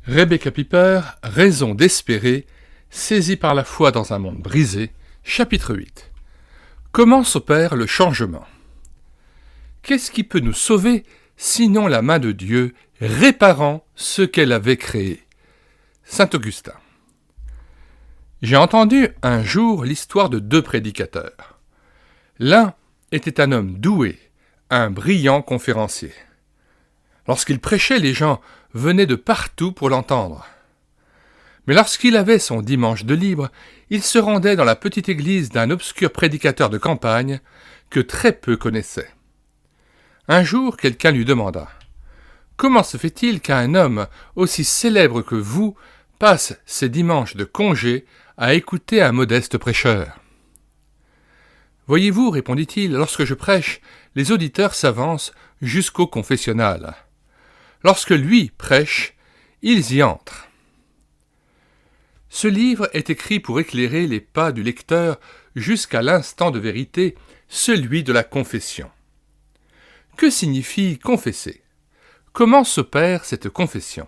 Rebecca Piper, Raison d'espérer, saisie par la foi dans un monde brisé, chapitre 8. Comment s'opère le changement? Qu'est-ce qui peut nous sauver, sinon la main de Dieu, réparant ce qu'elle avait créé? Saint Augustin. J'ai entendu un jour l'histoire de deux prédicateurs. L'un était un homme doué, un brillant conférencier. Lorsqu'il prêchait, les gens venaient de partout pour l'entendre. Mais lorsqu'il avait son dimanche de libre, il se rendait dans la petite église d'un obscur prédicateur de campagne que très peu connaissaient. Un jour, quelqu'un lui demanda « Comment se fait-il qu'un homme aussi célèbre que vous passe ses dimanches de congé à écouter un modeste prêcheur ?» « Voyez-vous, répondit-il, lorsque je prêche, les auditeurs s'avancent jusqu'au confessionnal. Lorsque lui prêche, ils y entrent. » Ce livre est écrit pour éclairer les pas du lecteur jusqu'à l'instant de vérité, celui de la confession. Que signifie confesser? Comment s'opère cette confession?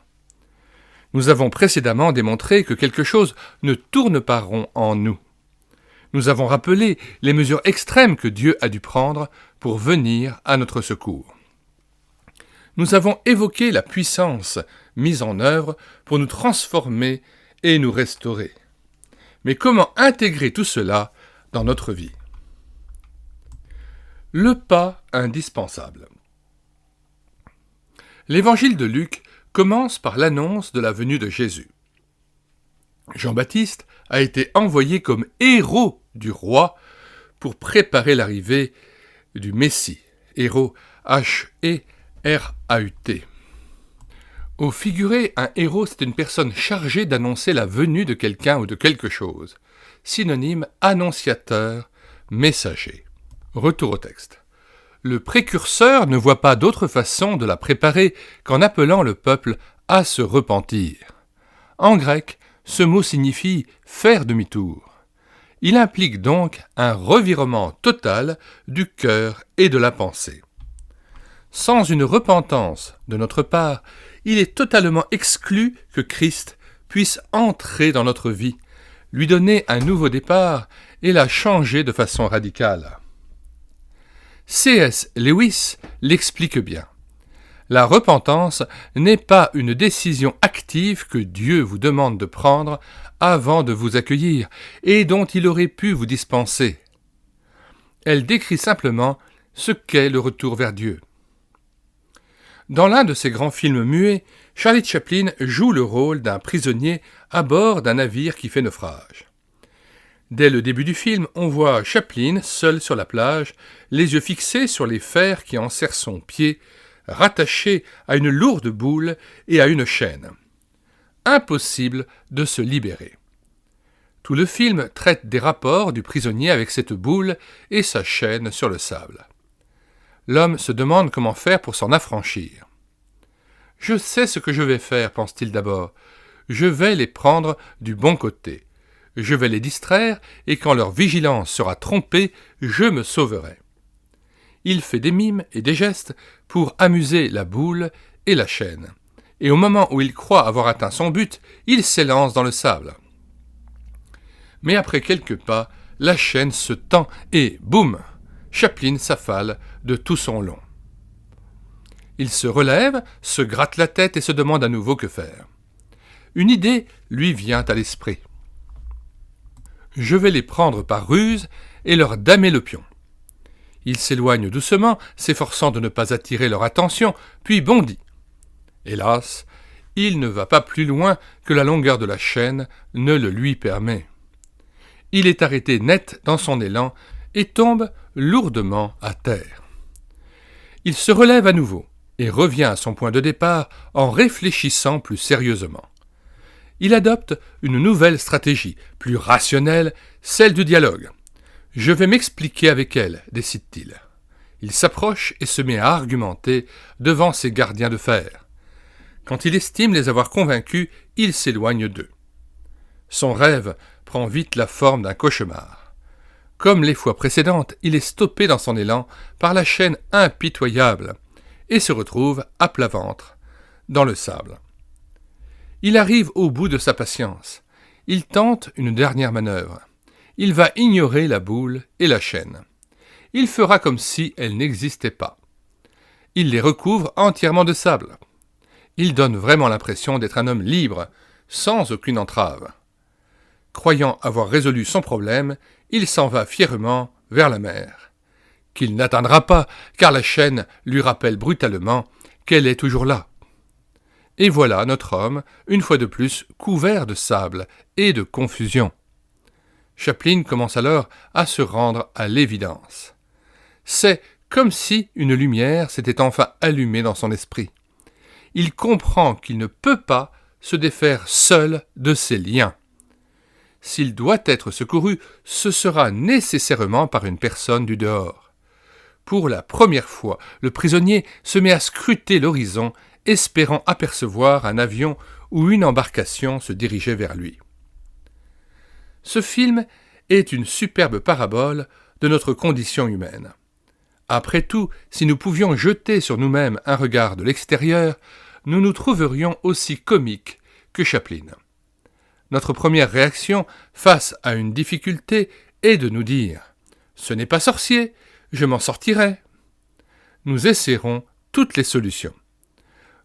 Nous avons précédemment démontré que quelque chose ne tourne pas rond en nous. Nous avons rappelé les mesures extrêmes que Dieu a dû prendre pour venir à notre secours. Nous avons évoqué la puissance mise en œuvre pour nous transformer et nous restaurer. Mais comment intégrer tout cela dans notre vie? Le pas indispensable. L'évangile de Luc commence par l'annonce de la venue de Jésus. Jean-Baptiste a été envoyé comme héros du roi pour préparer l'arrivée du Messie. Héros, H-E-R-A-U-T. Au figuré, un héros, c'est une personne chargée d'annoncer la venue de quelqu'un ou de quelque chose. Synonyme annonciateur, messager. Retour au texte. Le précurseur ne voit pas d'autre façon de la préparer qu'en appelant le peuple à se repentir. En grec, ce mot signifie « faire demi-tour ». Il implique donc un revirement total du cœur et de la pensée. Sans une repentance de notre part, il est totalement exclu que Christ puisse entrer dans notre vie, lui donner un nouveau départ et la changer de façon radicale. C.S. Lewis l'explique bien. La repentance n'est pas une décision active que Dieu vous demande de prendre avant de vous accueillir et dont il aurait pu vous dispenser. Elle décrit simplement ce qu'est le retour vers Dieu. Dans l'un de ses grands films muets, Charlie Chaplin joue le rôle d'un prisonnier à bord d'un navire qui fait naufrage. Dès le début du film, on voit Chaplin seul sur la plage, les yeux fixés sur les fers qui enserrent son pied, rattaché à une lourde boule et à une chaîne. Impossible de se libérer. Tout le film traite des rapports du prisonnier avec cette boule et sa chaîne sur le sable. L'homme se demande comment faire pour s'en affranchir. « Je sais ce que je vais faire, pense-t-il d'abord. Je vais les prendre du bon côté. Je vais les distraire et quand leur vigilance sera trompée, je me sauverai. » Il fait des mimes et des gestes pour amuser la boule et la chaîne. Et au moment où il croit avoir atteint son but, il s'élance dans le sable. Mais après quelques pas, la chaîne se tend et, boum, Chaplin s'affale de tout son long. Il se relève, se gratte la tête et se demande à nouveau que faire. Une idée lui vient à l'esprit. Je vais les prendre par ruse et leur damer le pion. Il s'éloigne doucement, s'efforçant de ne pas attirer leur attention, puis bondit. Hélas, il ne va pas plus loin que la longueur de la chaîne ne le lui permet. Il est arrêté net dans son élan et tombe lourdement à terre. Il se relève à nouveau et revient à son point de départ en réfléchissant plus sérieusement. Il adopte une nouvelle stratégie, plus rationnelle, celle du dialogue. « Je vais m'expliquer avec elle », décide-t-il. Il s'approche et se met à argumenter devant ses gardiens de fer. Quand il estime les avoir convaincus, il s'éloigne d'eux. Son rêve prend vite la forme d'un cauchemar. Comme les fois précédentes, il est stoppé dans son élan par la chaîne impitoyable et se retrouve à plat ventre dans le sable. Il arrive au bout de sa patience. Il tente une dernière manœuvre. Il va ignorer la boule et la chaîne. Il fera comme si elles n'existaient pas. Il les recouvre entièrement de sable. Il donne vraiment l'impression d'être un homme libre, sans aucune entrave. Croyant avoir résolu son problème, il s'en va fièrement vers la mer, qu'il n'atteindra pas, car la chaîne lui rappelle brutalement qu'elle est toujours là. Et voilà notre homme, une fois de plus, couvert de sable et de confusion. Chaplin commence alors à se rendre à l'évidence. C'est comme si une lumière s'était enfin allumée dans son esprit. Il comprend qu'il ne peut pas se défaire seul de ses liens. S'il doit être secouru, ce sera nécessairement par une personne du dehors. Pour la première fois, le prisonnier se met à scruter l'horizon, espérant apercevoir un avion ou une embarcation se diriger vers lui. Ce film est une superbe parabole de notre condition humaine. Après tout, si nous pouvions jeter sur nous-mêmes un regard de l'extérieur, nous nous trouverions aussi comiques que Chaplin. Notre première réaction face à une difficulté est de nous dire « Ce n'est pas sorcier, je m'en sortirai ». Nous essaierons toutes les solutions.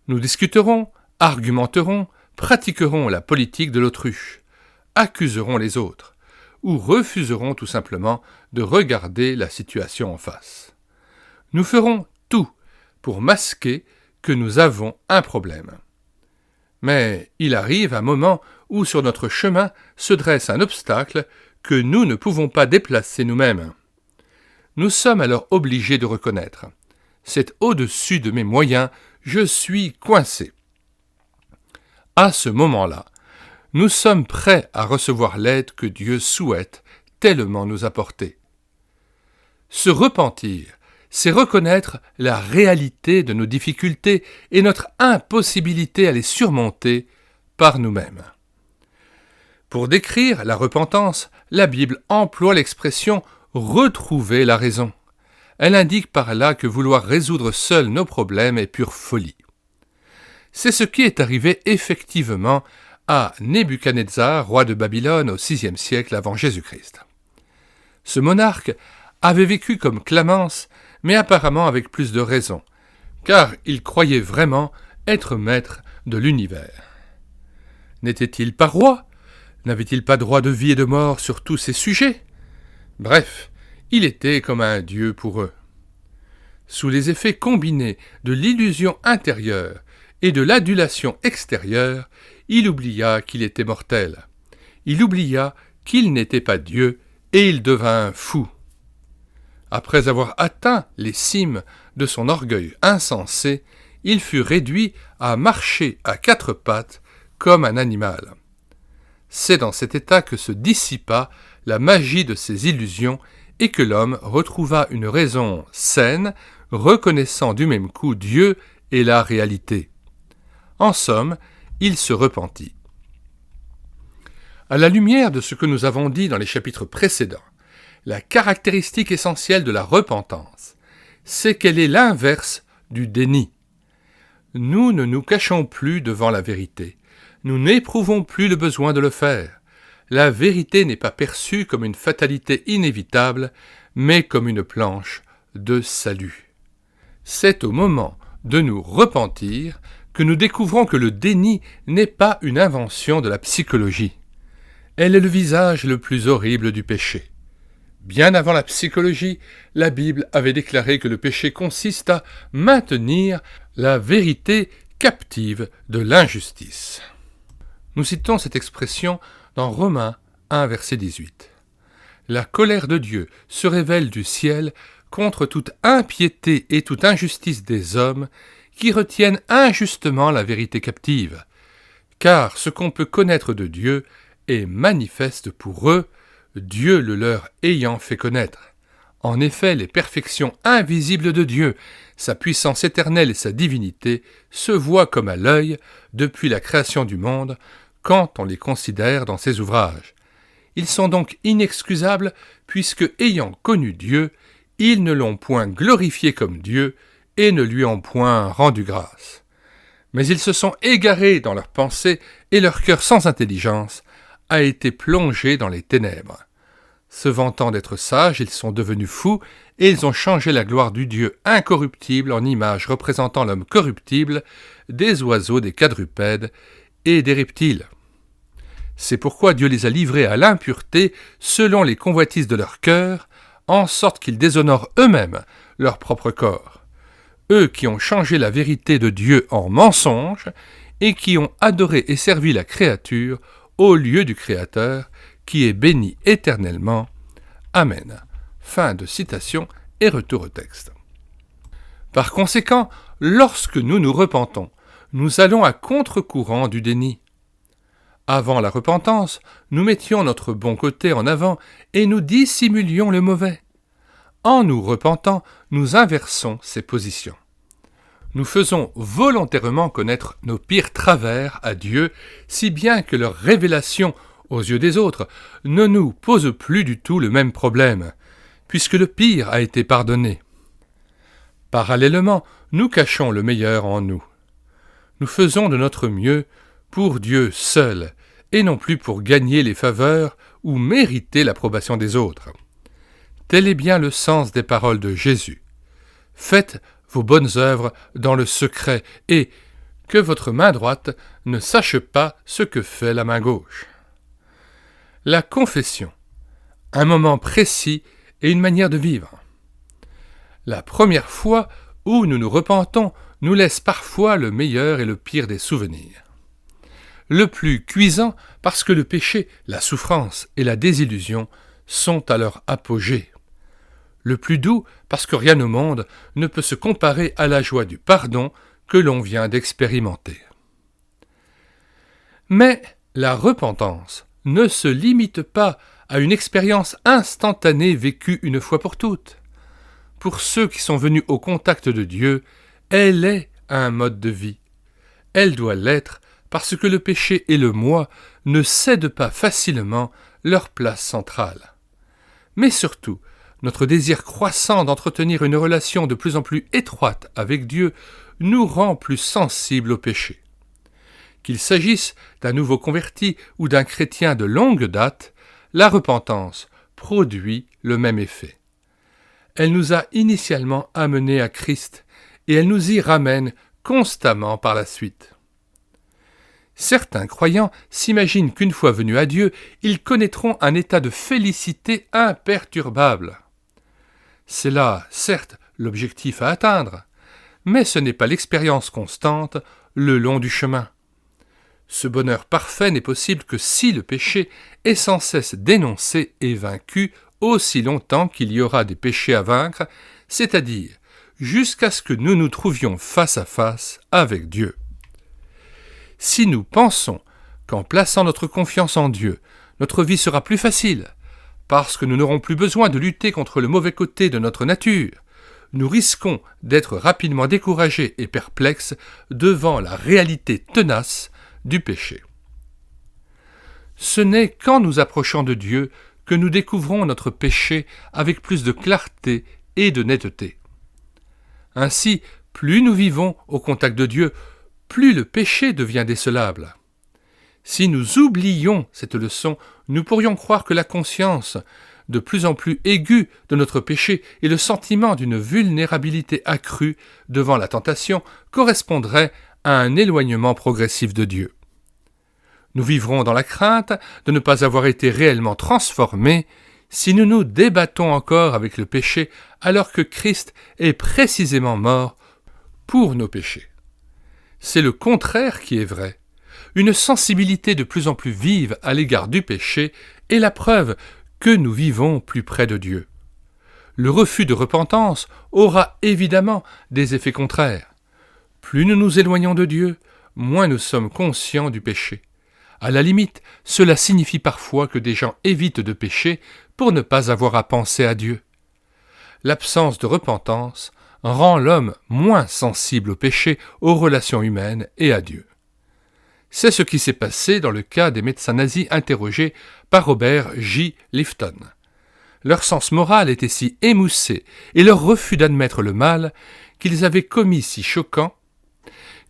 Nous discuterons, argumenterons, pratiquerons la politique de l'autruche, accuserons les autres, ou refuserons tout simplement de regarder la situation en face. Nous ferons tout pour masquer que nous avons un problème. Mais il arrive un moment où sur notre chemin se dresse un obstacle que nous ne pouvons pas déplacer nous-mêmes. Nous sommes alors obligés de reconnaître « C'est au-dessus de mes moyens, je suis coincé ». À ce moment-là, nous sommes prêts à recevoir l'aide que Dieu souhaite tellement nous apporter. Se repentir, c'est reconnaître la réalité de nos difficultés et notre impossibilité à les surmonter par nous-mêmes. Pour décrire la repentance, la Bible emploie l'expression « retrouver la raison ». Elle indique par là que vouloir résoudre seul nos problèmes est pure folie. C'est ce qui est arrivé effectivement à Nebuchadnezzar, roi de Babylone au VIe siècle avant Jésus-Christ. Ce monarque avait vécu comme Clamence, mais apparemment avec plus de raison, car il croyait vraiment être maître de l'univers. N'était-il pas roi ? N'avait-il pas droit de vie et de mort sur tous ces sujets ? Bref, il était comme un dieu pour eux. Sous les effets combinés de l'illusion intérieure et de l'adulation extérieure, il oublia qu'il était mortel. Il oublia qu'il n'était pas Dieu et il devint fou. Après avoir atteint les cimes de son orgueil insensé, il fut réduit à marcher à quatre pattes comme un animal. C'est dans cet état que se dissipa la magie de ses illusions et que l'homme retrouva une raison saine, reconnaissant du même coup Dieu et la réalité. En somme, il se repentit. À la lumière de ce que nous avons dit dans les chapitres précédents, la caractéristique essentielle de la repentance, c'est qu'elle est l'inverse du déni. Nous ne nous cachons plus devant la vérité. Nous n'éprouvons plus le besoin de le faire. La vérité n'est pas perçue comme une fatalité inévitable, mais comme une planche de salut. C'est au moment de nous repentir que nous découvrons que le déni n'est pas une invention de la psychologie. Elle est le visage le plus horrible du péché. Bien avant la psychologie, la Bible avait déclaré que le péché consiste à maintenir la vérité captive de l'injustice. Nous citons cette expression dans Romains 1, verset 18. La colère de Dieu se révèle du ciel contre toute impiété et toute injustice des hommes qui retiennent injustement la vérité captive. Car ce qu'on peut connaître de Dieu est manifeste pour eux, Dieu le leur ayant fait connaître. En effet, les perfections invisibles de Dieu, sa puissance éternelle et sa divinité, se voient comme à l'œil depuis la création du monde, quand on les considère dans ses ouvrages. Ils sont donc inexcusables, puisque, ayant connu Dieu, ils ne l'ont point glorifié comme Dieu, et ne lui ont point rendu grâce. Mais ils se sont égarés dans leurs pensées et leur cœur sans intelligence a été plongé dans les ténèbres. Se vantant d'être sages, ils sont devenus fous et ils ont changé la gloire du Dieu incorruptible en image représentant l'homme corruptible, des oiseaux, des quadrupèdes et des reptiles. C'est pourquoi Dieu les a livrés à l'impureté selon les convoitises de leur cœur, en sorte qu'ils déshonorent eux-mêmes leur propre corps. Eux qui ont changé la vérité de Dieu en mensonge et qui ont adoré et servi la créature au lieu du Créateur, qui est béni éternellement. Amen. Fin de citation et retour au texte. Par conséquent, lorsque nous nous repentons, nous allons à contre-courant du déni. Avant la repentance, nous mettions notre bon côté en avant et nous dissimulions le mauvais. En nous repentant, nous inversons ces positions. Nous faisons volontairement connaître nos pires travers à Dieu, si bien que leur révélation aux yeux des autres ne nous pose plus du tout le même problème, puisque le pire a été pardonné. Parallèlement, nous cachons le meilleur en nous. Nous faisons de notre mieux pour Dieu seul, et non plus pour gagner les faveurs ou mériter l'approbation des autres. Tel est bien le sens des paroles de Jésus. Faites vos bonnes œuvres dans le secret, et que votre main droite ne sache pas ce que fait la main gauche. La confession, un moment précis et une manière de vivre. La première fois où nous nous repentons nous laisse parfois le meilleur et le pire des souvenirs. Le plus cuisant parce que le péché, la souffrance et la désillusion sont à leur apogée. Le plus doux parce que rien au monde ne peut se comparer à la joie du pardon que l'on vient d'expérimenter. Mais la repentance ne se limite pas à une expérience instantanée vécue une fois pour toutes. Pour ceux qui sont venus au contact de Dieu, elle est un mode de vie. Elle doit l'être parce que le péché et le moi ne cèdent pas facilement leur place centrale. Mais surtout, notre désir croissant d'entretenir une relation de plus en plus étroite avec Dieu nous rend plus sensibles au péché. Qu'il s'agisse d'un nouveau converti ou d'un chrétien de longue date, la repentance produit le même effet. Elle nous a initialement amenés à Christ et elle nous y ramène constamment par la suite. Certains croyants s'imaginent qu'une fois venus à Dieu, ils connaîtront un état de félicité imperturbable. C'est là, certes, l'objectif à atteindre, mais ce n'est pas l'expérience constante le long du chemin. Ce bonheur parfait n'est possible que si le péché est sans cesse dénoncé et vaincu aussi longtemps qu'il y aura des péchés à vaincre, c'est-à-dire jusqu'à ce que nous nous trouvions face à face avec Dieu. Si nous pensons qu'en plaçant notre confiance en Dieu, notre vie sera plus facile, parce que nous n'aurons plus besoin de lutter contre le mauvais côté de notre nature, nous risquons d'être rapidement découragés et perplexes devant la réalité tenace du péché. Ce n'est qu'en nous approchant de Dieu que nous découvrons notre péché avec plus de clarté et de netteté. Ainsi, plus nous vivons au contact de Dieu, plus le péché devient décelable. Si nous oublions cette leçon, nous pourrions croire que la conscience de plus en plus aiguë de notre péché et le sentiment d'une vulnérabilité accrue devant la tentation correspondraient à un éloignement progressif de Dieu. Nous vivrons dans la crainte de ne pas avoir été réellement transformés si nous nous débattons encore avec le péché alors que Christ est précisément mort pour nos péchés. C'est le contraire qui est vrai. Une sensibilité de plus en plus vive à l'égard du péché est la preuve que nous vivons plus près de Dieu. Le refus de repentance aura évidemment des effets contraires. Plus nous nous éloignons de Dieu, moins nous sommes conscients du péché. À la limite, cela signifie parfois que des gens évitent de pécher pour ne pas avoir à penser à Dieu. L'absence de repentance rend l'homme moins sensible au péché, aux relations humaines et à Dieu. C'est ce qui s'est passé dans le cas des médecins nazis interrogés par Robert J. Lifton. Leur sens moral était si émoussé et leur refus d'admettre le mal qu'ils avaient commis si choquant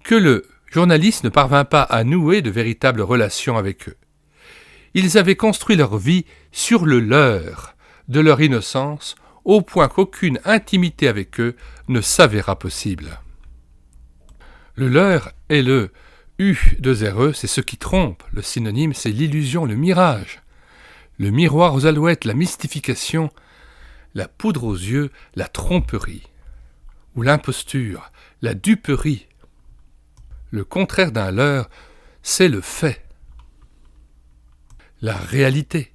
que le Journaliste ne parvint pas à nouer de véritables relations avec eux. Ils avaient construit leur vie sur le leurre de leur innocence, au point qu'aucune intimité avec eux ne s'avéra possible. Le leurre est le U2RE, c'est ce qui trompe. Le synonyme, c'est l'illusion, le mirage. Le miroir aux alouettes, la mystification, la poudre aux yeux, la tromperie. Ou l'imposture, la duperie. Le contraire d'un leurre, c'est le fait. La réalité.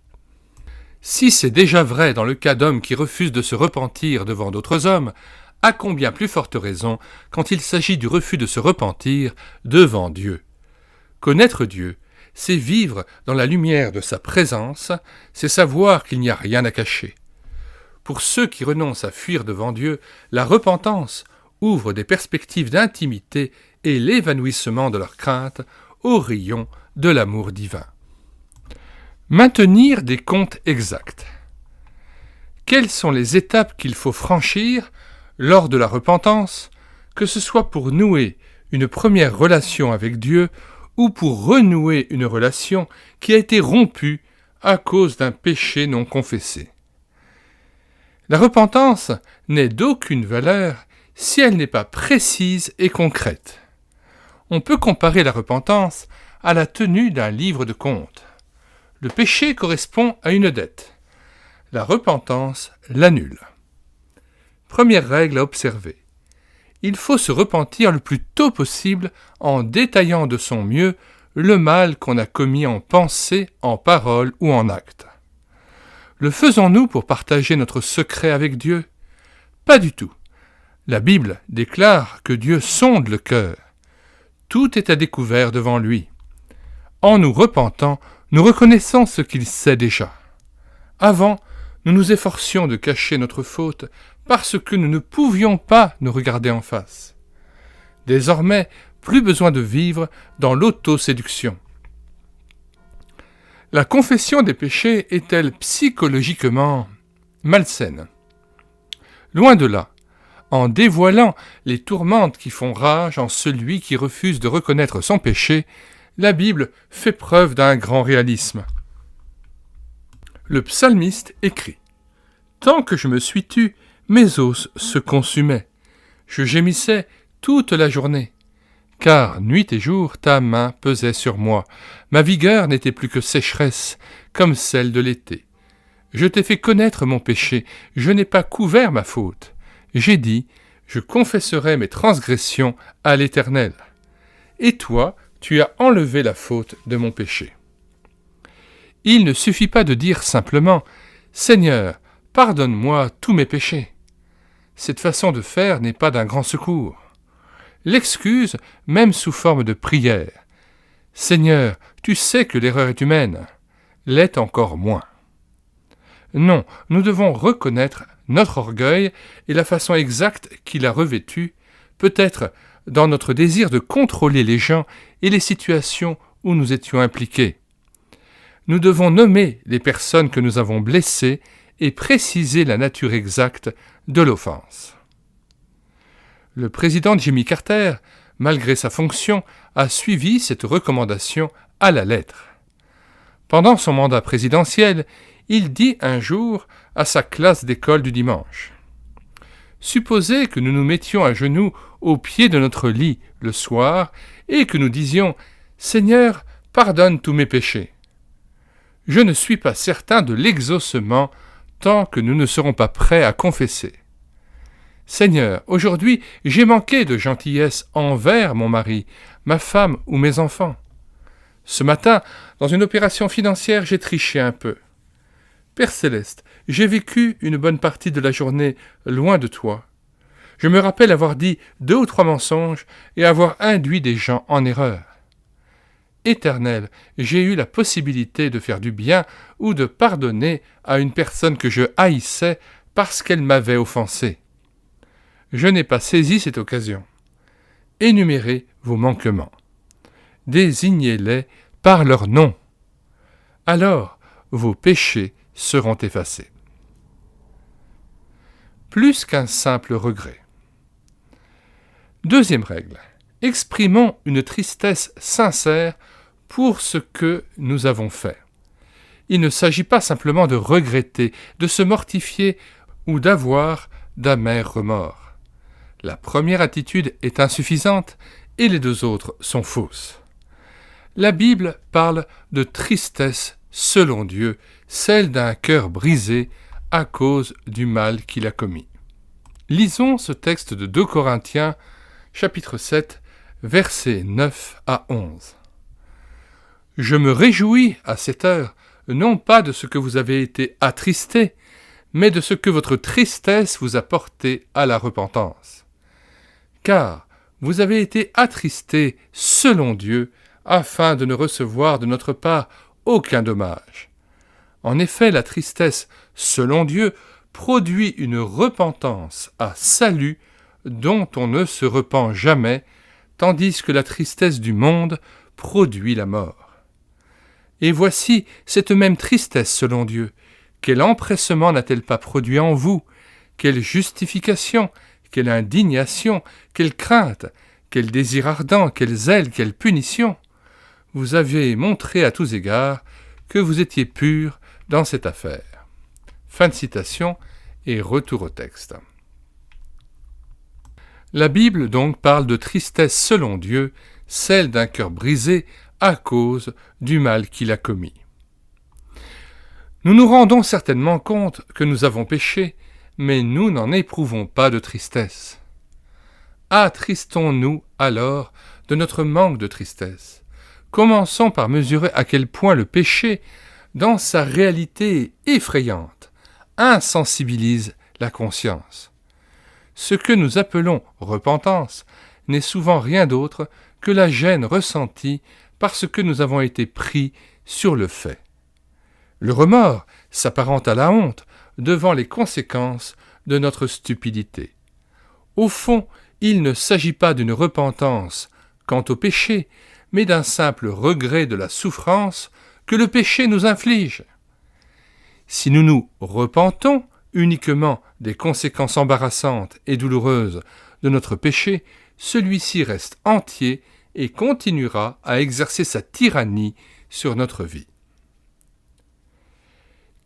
Si c'est déjà vrai dans le cas d'hommes qui refusent de se repentir devant d'autres hommes, à combien plus forte raison quand il s'agit du refus de se repentir devant Dieu. Connaître Dieu, c'est vivre dans la lumière de sa présence, c'est savoir qu'il n'y a rien à cacher. Pour ceux qui renoncent à fuir devant Dieu, la repentance ouvre des perspectives d'intimité et l'évanouissement de leur crainte au rayon de l'amour divin. Maintenir des comptes exacts. Quelles sont les étapes qu'il faut franchir lors de la repentance, que ce soit pour nouer une première relation avec Dieu ou pour renouer une relation qui a été rompue à cause d'un péché non confessé. La repentance n'est d'aucune valeur si elle n'est pas précise et concrète. On peut comparer la repentance à la tenue d'un livre de comptes. Le péché correspond à une dette. La repentance l'annule. Première règle à observer. Il faut se repentir le plus tôt possible en détaillant de son mieux le mal qu'on a commis en pensée, en parole ou en acte. Le faisons-nous pour partager notre secret avec Dieu ? Pas du tout. La Bible déclare que Dieu sonde le cœur. Tout est à découvert devant lui. En nous repentant, nous reconnaissons ce qu'il sait déjà. Avant, nous nous efforcions de cacher notre faute parce que nous ne pouvions pas nous regarder en face. Désormais, plus besoin de vivre dans l'autoséduction. La confession des péchés est-elle psychologiquement malsaine ? Loin de là, en dévoilant les tourmentes qui font rage en celui qui refuse de reconnaître son péché, la Bible fait preuve d'un grand réalisme. Le psalmiste écrit « Tant que je me suis tu, mes os se consumaient. Je gémissais toute la journée. Car nuit et jour, ta main pesait sur moi. Ma vigueur n'était plus que sécheresse, comme celle de l'été. Je t'ai fait connaître mon péché, je n'ai pas couvert ma faute. J'ai dit, je confesserai mes transgressions à l'Éternel. Et toi, tu as enlevé la faute de mon péché. » Il ne suffit pas de dire simplement « Seigneur, pardonne-moi tous mes péchés ». Cette façon de faire n'est pas d'un grand secours. L'excuse, même sous forme de prière. « Seigneur, tu sais que l'erreur est humaine », l'est encore moins. Non, nous devons reconnaître notre orgueil et la façon exacte qu'il a revêtu, peut-être dans notre désir de contrôler les gens et les situations où nous étions impliqués. Nous devons nommer les personnes que nous avons blessées et préciser la nature exacte de l'offense. Le président Jimmy Carter, malgré sa fonction, a suivi cette recommandation à la lettre. Pendant son mandat présidentiel, il dit un jour à sa classe d'école du dimanche « Supposez que nous nous mettions à genoux au pied de notre lit le soir et que nous disions « Seigneur, pardonne tous mes péchés ». Je ne suis pas certain de l'exaucement tant que nous ne serons pas prêts à confesser. Seigneur, aujourd'hui, j'ai manqué de gentillesse envers mon mari, ma femme ou mes enfants. Ce matin, dans une opération financière, j'ai triché un peu. Père Céleste, j'ai vécu une bonne partie de la journée loin de toi. Je me rappelle avoir dit 2 ou 3 mensonges et avoir induit des gens en erreur. Éternel, j'ai eu la possibilité de faire du bien ou de pardonner à une personne que je haïssais parce qu'elle m'avait offensé. Je n'ai pas saisi cette occasion. Énumérez vos manquements. Désignez-les par leur nom. Alors, vos péchés seront effacés. Plus qu'un simple regret. Deuxième règle. exprimons une tristesse sincère pour ce que nous avons fait. Il ne s'agit pas simplement de regretter, de se mortifier ou d'avoir d'amers remords. La première attitude est insuffisante et les deux autres sont fausses. La Bible parle de tristesse selon Dieu, celle d'un cœur brisé à cause du mal qu'il a commis. Lisons ce texte de 2 Corinthiens, chapitre 7, versets 9 à 11. « Je me réjouis à cette heure, non pas de ce que vous avez été attristés, mais de ce que votre tristesse vous a porté à la repentance. Car vous avez été attristés selon Dieu, afin de ne recevoir de notre part aucun dommage. En effet, la tristesse selon Dieu produit une repentance à salut dont on ne se repent jamais, tandis que la tristesse du monde produit la mort. Et voici cette même tristesse selon Dieu. Quel empressement n'a-t-elle pas produit en vous? Quelle justification, quelle indignation, quelle crainte, quel désir ardent, quel zèle, quelle punition! Vous avez montré à tous égards que vous étiez purs dans cette affaire. » Fin de citation et retour au texte. La Bible donc parle de tristesse selon Dieu, celle d'un cœur brisé à cause du mal qu'il a commis. Nous nous rendons certainement compte que nous avons péché, mais nous n'en éprouvons pas de tristesse. Attristons-nous alors de notre manque de tristesse. Commençons par mesurer à quel point le péché, dans sa réalité effrayante, insensibilise la conscience. Ce que nous appelons repentance n'est souvent rien d'autre que la gêne ressentie parce que nous avons été pris sur le fait. Le remords s'apparente à la honte devant les conséquences de notre stupidité. Au fond, il ne s'agit pas d'une repentance quant au péché, mais d'un simple regret de la souffrance que le péché nous inflige. Si nous nous repentons uniquement des conséquences embarrassantes et douloureuses de notre péché, celui-ci reste entier et continuera à exercer sa tyrannie sur notre vie.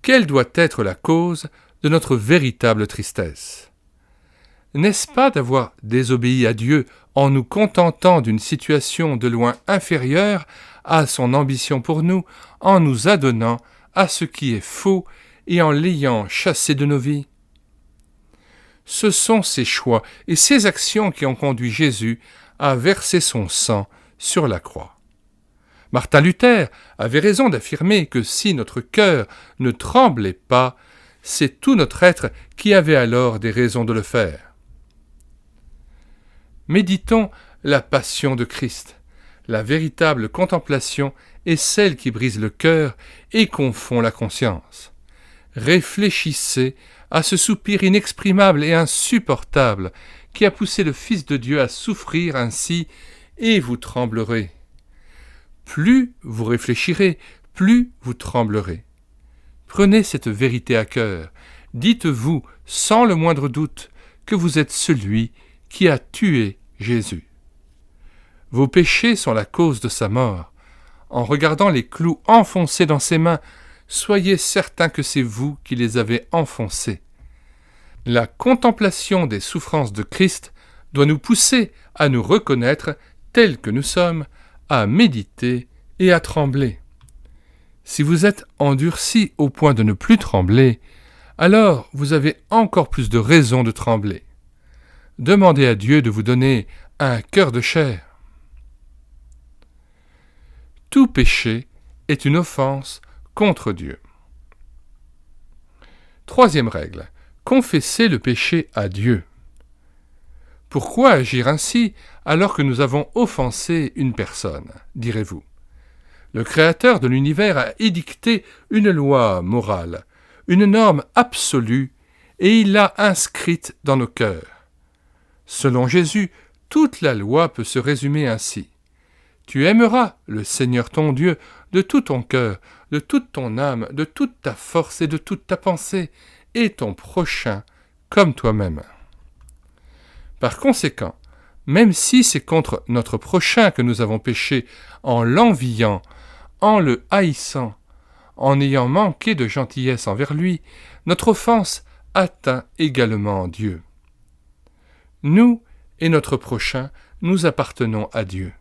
Quelle doit être la cause de notre véritable tristesse? N'est-ce pas d'avoir désobéi à Dieu en nous contentant d'une situation de loin inférieure à son ambition pour nous, en nous adonnant à ce qui est faux et en l'ayant chassé de nos vies? Ce sont ces choix et ces actions qui ont conduit Jésus à verser son sang sur la croix. Martin Luther avait raison d'affirmer que si notre cœur ne tremblait pas, c'est tout notre être qui avait alors des raisons de le faire. Méditons la passion de Christ. La véritable contemplation est celle qui brise le cœur et confond la conscience. Réfléchissez à ce soupir inexprimable et insupportable qui a poussé le Fils de Dieu à souffrir ainsi, et vous tremblerez. Plus vous réfléchirez, plus vous tremblerez. Prenez cette vérité à cœur. Dites-vous, sans le moindre doute, que vous êtes celui qui a tué Jésus. Vos péchés sont la cause de sa mort. En regardant les clous enfoncés dans ses mains, soyez certain que c'est vous qui les avez enfoncés. La contemplation des souffrances de Christ doit nous pousser à nous reconnaître tels que nous sommes, à méditer et à trembler. Si vous êtes endurci au point de ne plus trembler, alors vous avez encore plus de raisons de trembler. Demandez à Dieu de vous donner un cœur de chair. Tout péché est une offense contre Dieu. Troisième règle, confesser le péché à Dieu. Pourquoi agir ainsi alors que nous avons offensé une personne, direz-vous? Le Créateur de l'univers a édicté une loi morale, une norme absolue, et il l'a inscrite dans nos cœurs. Selon Jésus, toute la loi peut se résumer ainsi. Tu aimeras le Seigneur ton Dieu de tout ton cœur, de toute ton âme, de toute ta force et de toute ta pensée, et ton prochain comme toi-même. Par conséquent, même si c'est contre notre prochain que nous avons péché en l'enviant, en le haïssant, en ayant manqué de gentillesse envers lui, notre offense atteint également Dieu. Nous et notre prochain, nous appartenons à Dieu.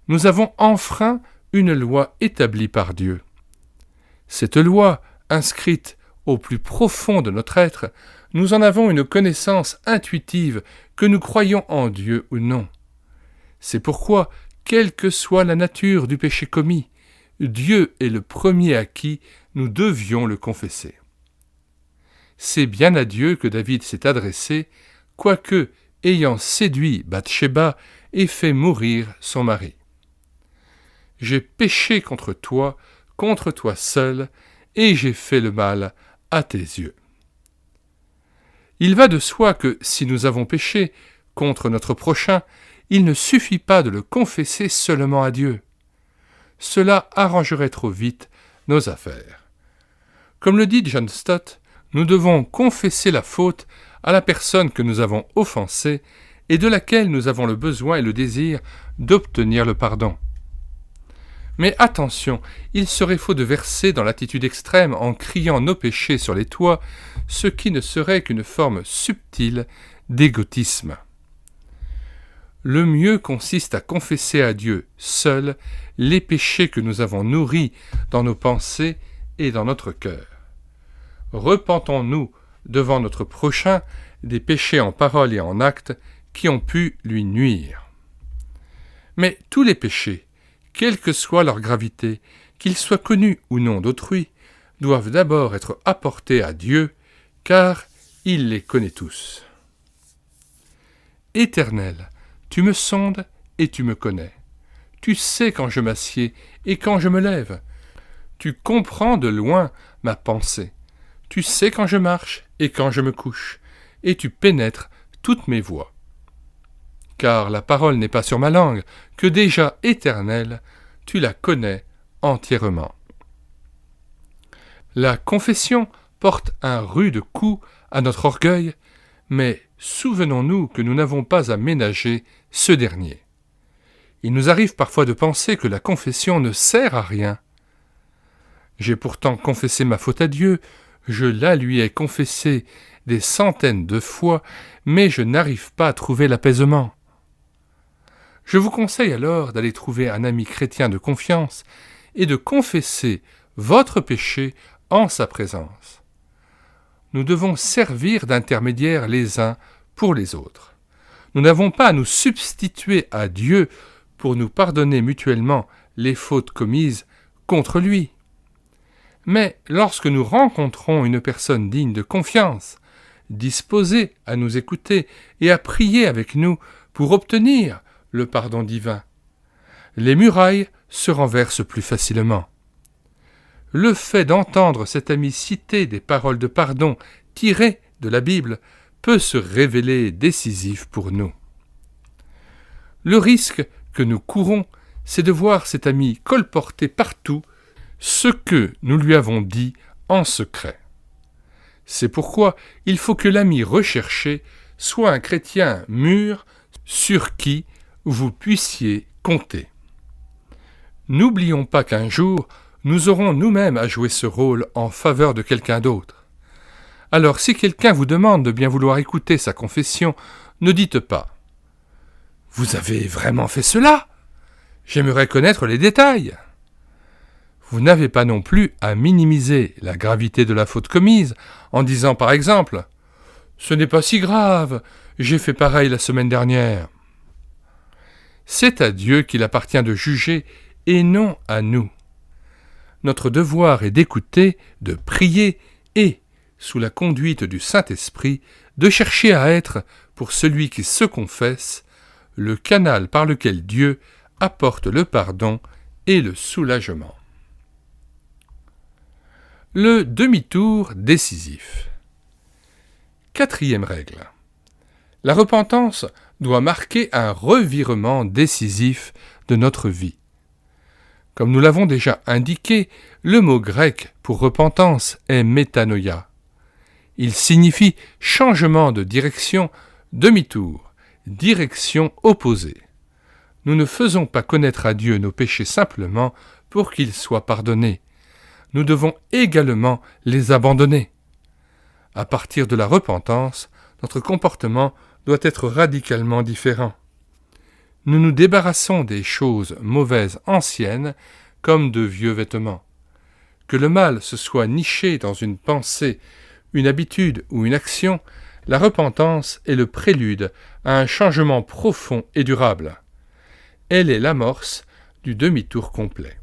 Nous avons enfreint une loi établie par Dieu. Cette loi, inscrite au plus profond de notre être, nous en avons une connaissance intuitive que nous croyons en Dieu ou non. C'est pourquoi, quelle que soit la nature du péché commis, Dieu est le premier à qui nous devions le confesser. C'est bien à Dieu que David s'est adressé, quoique, ayant séduit Bathsheba et fait mourir son mari. « J'ai péché contre toi seul, et j'ai fait le mal à tes yeux. » Il va de soi que, si nous avons péché contre notre prochain, il ne suffit pas de le confesser seulement à Dieu. Cela arrangerait trop vite nos affaires. Comme le dit John Stott, nous devons confesser la faute à la personne que nous avons offensée et de laquelle nous avons le besoin et le désir d'obtenir le pardon. Mais attention, il serait faux de verser dans l'attitude extrême en criant nos péchés sur les toits, ce qui ne serait qu'une forme subtile d'égotisme. Le mieux consiste à confesser à Dieu seul les péchés que nous avons nourris dans nos pensées et dans notre cœur. Repentons-nous devant notre prochain des péchés en parole et en acte qui ont pu lui nuire. Mais tous les péchés, quelle que soit leur gravité, qu'ils soient connus ou non d'autrui, doivent d'abord être apportés à Dieu, car il les connaît tous. Éternel, tu me sondes et tu me connais. Tu sais quand je m'assieds et quand je me lève. Tu comprends de loin ma pensée. Tu sais quand je marche et quand je me couche, et tu pénètres toutes mes voies. Car la parole n'est pas sur ma langue, que déjà éternelle, tu la connais entièrement. La confession porte un rude coup à notre orgueil, mais souvenons-nous que nous n'avons pas à ménager ce dernier. Il nous arrive parfois de penser que la confession ne sert à rien. J'ai pourtant confessé ma faute à Dieu, je la lui ai confessée des centaines de fois, mais je n'arrive pas à trouver l'apaisement. Je vous conseille alors d'aller trouver un ami chrétien de confiance et de confesser votre péché en sa présence. Nous devons servir d'intermédiaires les uns pour les autres. Nous n'avons pas à nous substituer à Dieu pour nous pardonner mutuellement les fautes commises contre lui. Mais lorsque nous rencontrons une personne digne de confiance, disposée à nous écouter et à prier avec nous pour obtenir le pardon divin, les murailles se renversent plus facilement. Le fait d'entendre cet ami citer des paroles de pardon tirées de la Bible peut se révéler décisif pour nous. Le risque que nous courons, c'est de voir cet ami colporter partout ce que nous lui avons dit en secret. C'est pourquoi il faut que l'ami recherché soit un chrétien mûr sur qui vous puissiez compter. N'oublions pas qu'un jour, nous aurons nous-mêmes à jouer ce rôle en faveur de quelqu'un d'autre. Alors si quelqu'un vous demande de bien vouloir écouter sa confession, ne dites pas « Vous avez vraiment fait cela ? J'aimerais connaître les détails !» Vous n'avez pas non plus à minimiser la gravité de la faute commise en disant par exemple « Ce n'est pas si grave, j'ai fait pareil la semaine dernière. » C'est à Dieu qu'il appartient de juger et non à nous. Notre devoir est d'écouter, de prier et, sous la conduite du Saint-Esprit, de chercher à être, pour celui qui se confesse, le canal par lequel Dieu apporte le pardon et le soulagement. Le demi-tour décisif. 4e règle. La repentance doit marquer un revirement décisif de notre vie. Comme nous l'avons déjà indiqué, le mot grec pour repentance est métanoïa. Il signifie changement de direction, demi-tour, direction opposée. Nous ne faisons pas connaître à Dieu nos péchés simplement pour qu'ils soient pardonnés. Nous devons également les abandonner. À partir de la repentance, notre comportement doit être radicalement différent. Nous nous débarrassons des choses mauvaises anciennes comme de vieux vêtements. Que le mal se soit niché dans une pensée, une habitude ou une action, la repentance est le prélude à un changement profond et durable. Elle est l'amorce du demi-tour complet.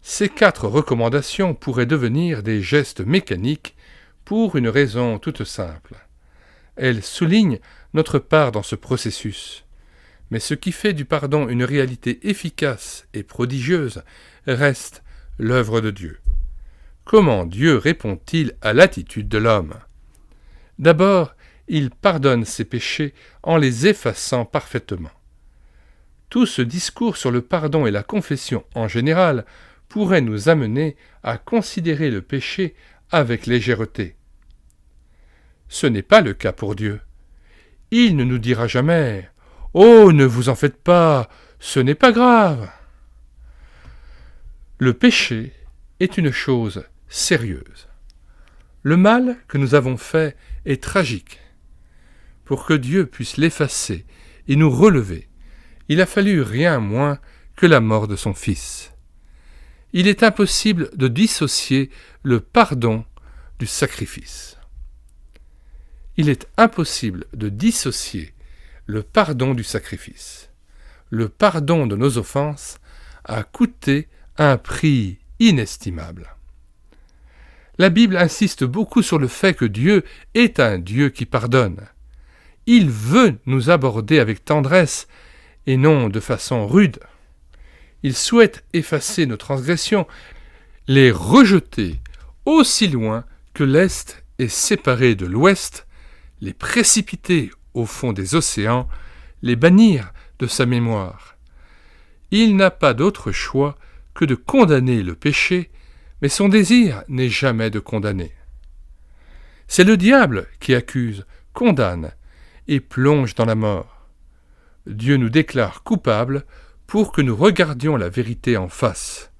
Ces 4 recommandations pourraient devenir des gestes mécaniques pour une raison toute simple. Elles soulignent notre part dans ce processus. Mais ce qui fait du pardon une réalité efficace et prodigieuse reste l'œuvre de Dieu. Comment Dieu répond-il à l'attitude de l'homme ? D'abord, il pardonne ses péchés en les effaçant parfaitement. Tout ce discours sur le pardon et la confession en général pourrait nous amener à considérer le péché avec légèreté. Ce n'est pas le cas pour Dieu. Il ne nous dira jamais « Oh, ne vous en faites pas, ce n'est pas grave !» Le péché est une chose sérieuse. Le mal que nous avons fait est tragique. Pour que Dieu puisse l'effacer et nous relever, il a fallu rien moins que la mort de son Fils. Il est impossible de dissocier le pardon du sacrifice. Il est impossible de dissocier le pardon du sacrifice. Le pardon de nos offenses a coûté un prix inestimable. La Bible insiste beaucoup sur le fait que Dieu est un Dieu qui pardonne. Il veut nous aborder avec tendresse et non de façon rude. Il souhaite effacer nos transgressions, les rejeter aussi loin que l'Est est séparé de l'Ouest, les précipiter au fond des océans, les bannir de sa mémoire. Il n'a pas d'autre choix que de condamner le péché, mais son désir n'est jamais de condamner. C'est le diable qui accuse, condamne et plonge dans la mort. Dieu nous déclare coupables pour que nous regardions la vérité en face,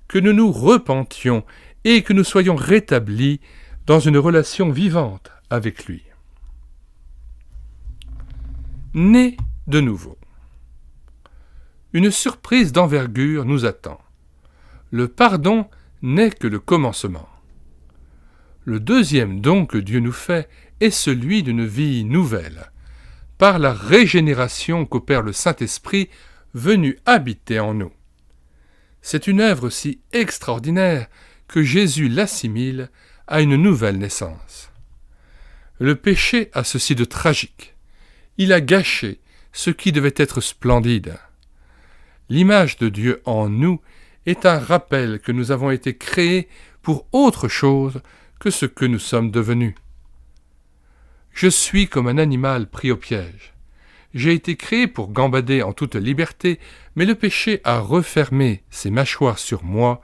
que nous nous repentions et que nous soyons rétablis dans une relation vivante avec lui. Né de nouveau. Une surprise d'envergure nous attend. Le pardon n'est que le commencement. Le deuxième don que Dieu nous fait est celui d'une vie nouvelle, par la régénération qu'opère le Saint-Esprit venu habiter en nous. C'est une œuvre si extraordinaire que Jésus l'assimile à une nouvelle naissance. Le péché a ceci de tragique. Il a gâché ce qui devait être splendide. L'image de Dieu en nous est un rappel que nous avons été créés pour autre chose que ce que nous sommes devenus. Je suis comme un animal pris au piège. J'ai été créé pour gambader en toute liberté, mais le péché a refermé ses mâchoires sur moi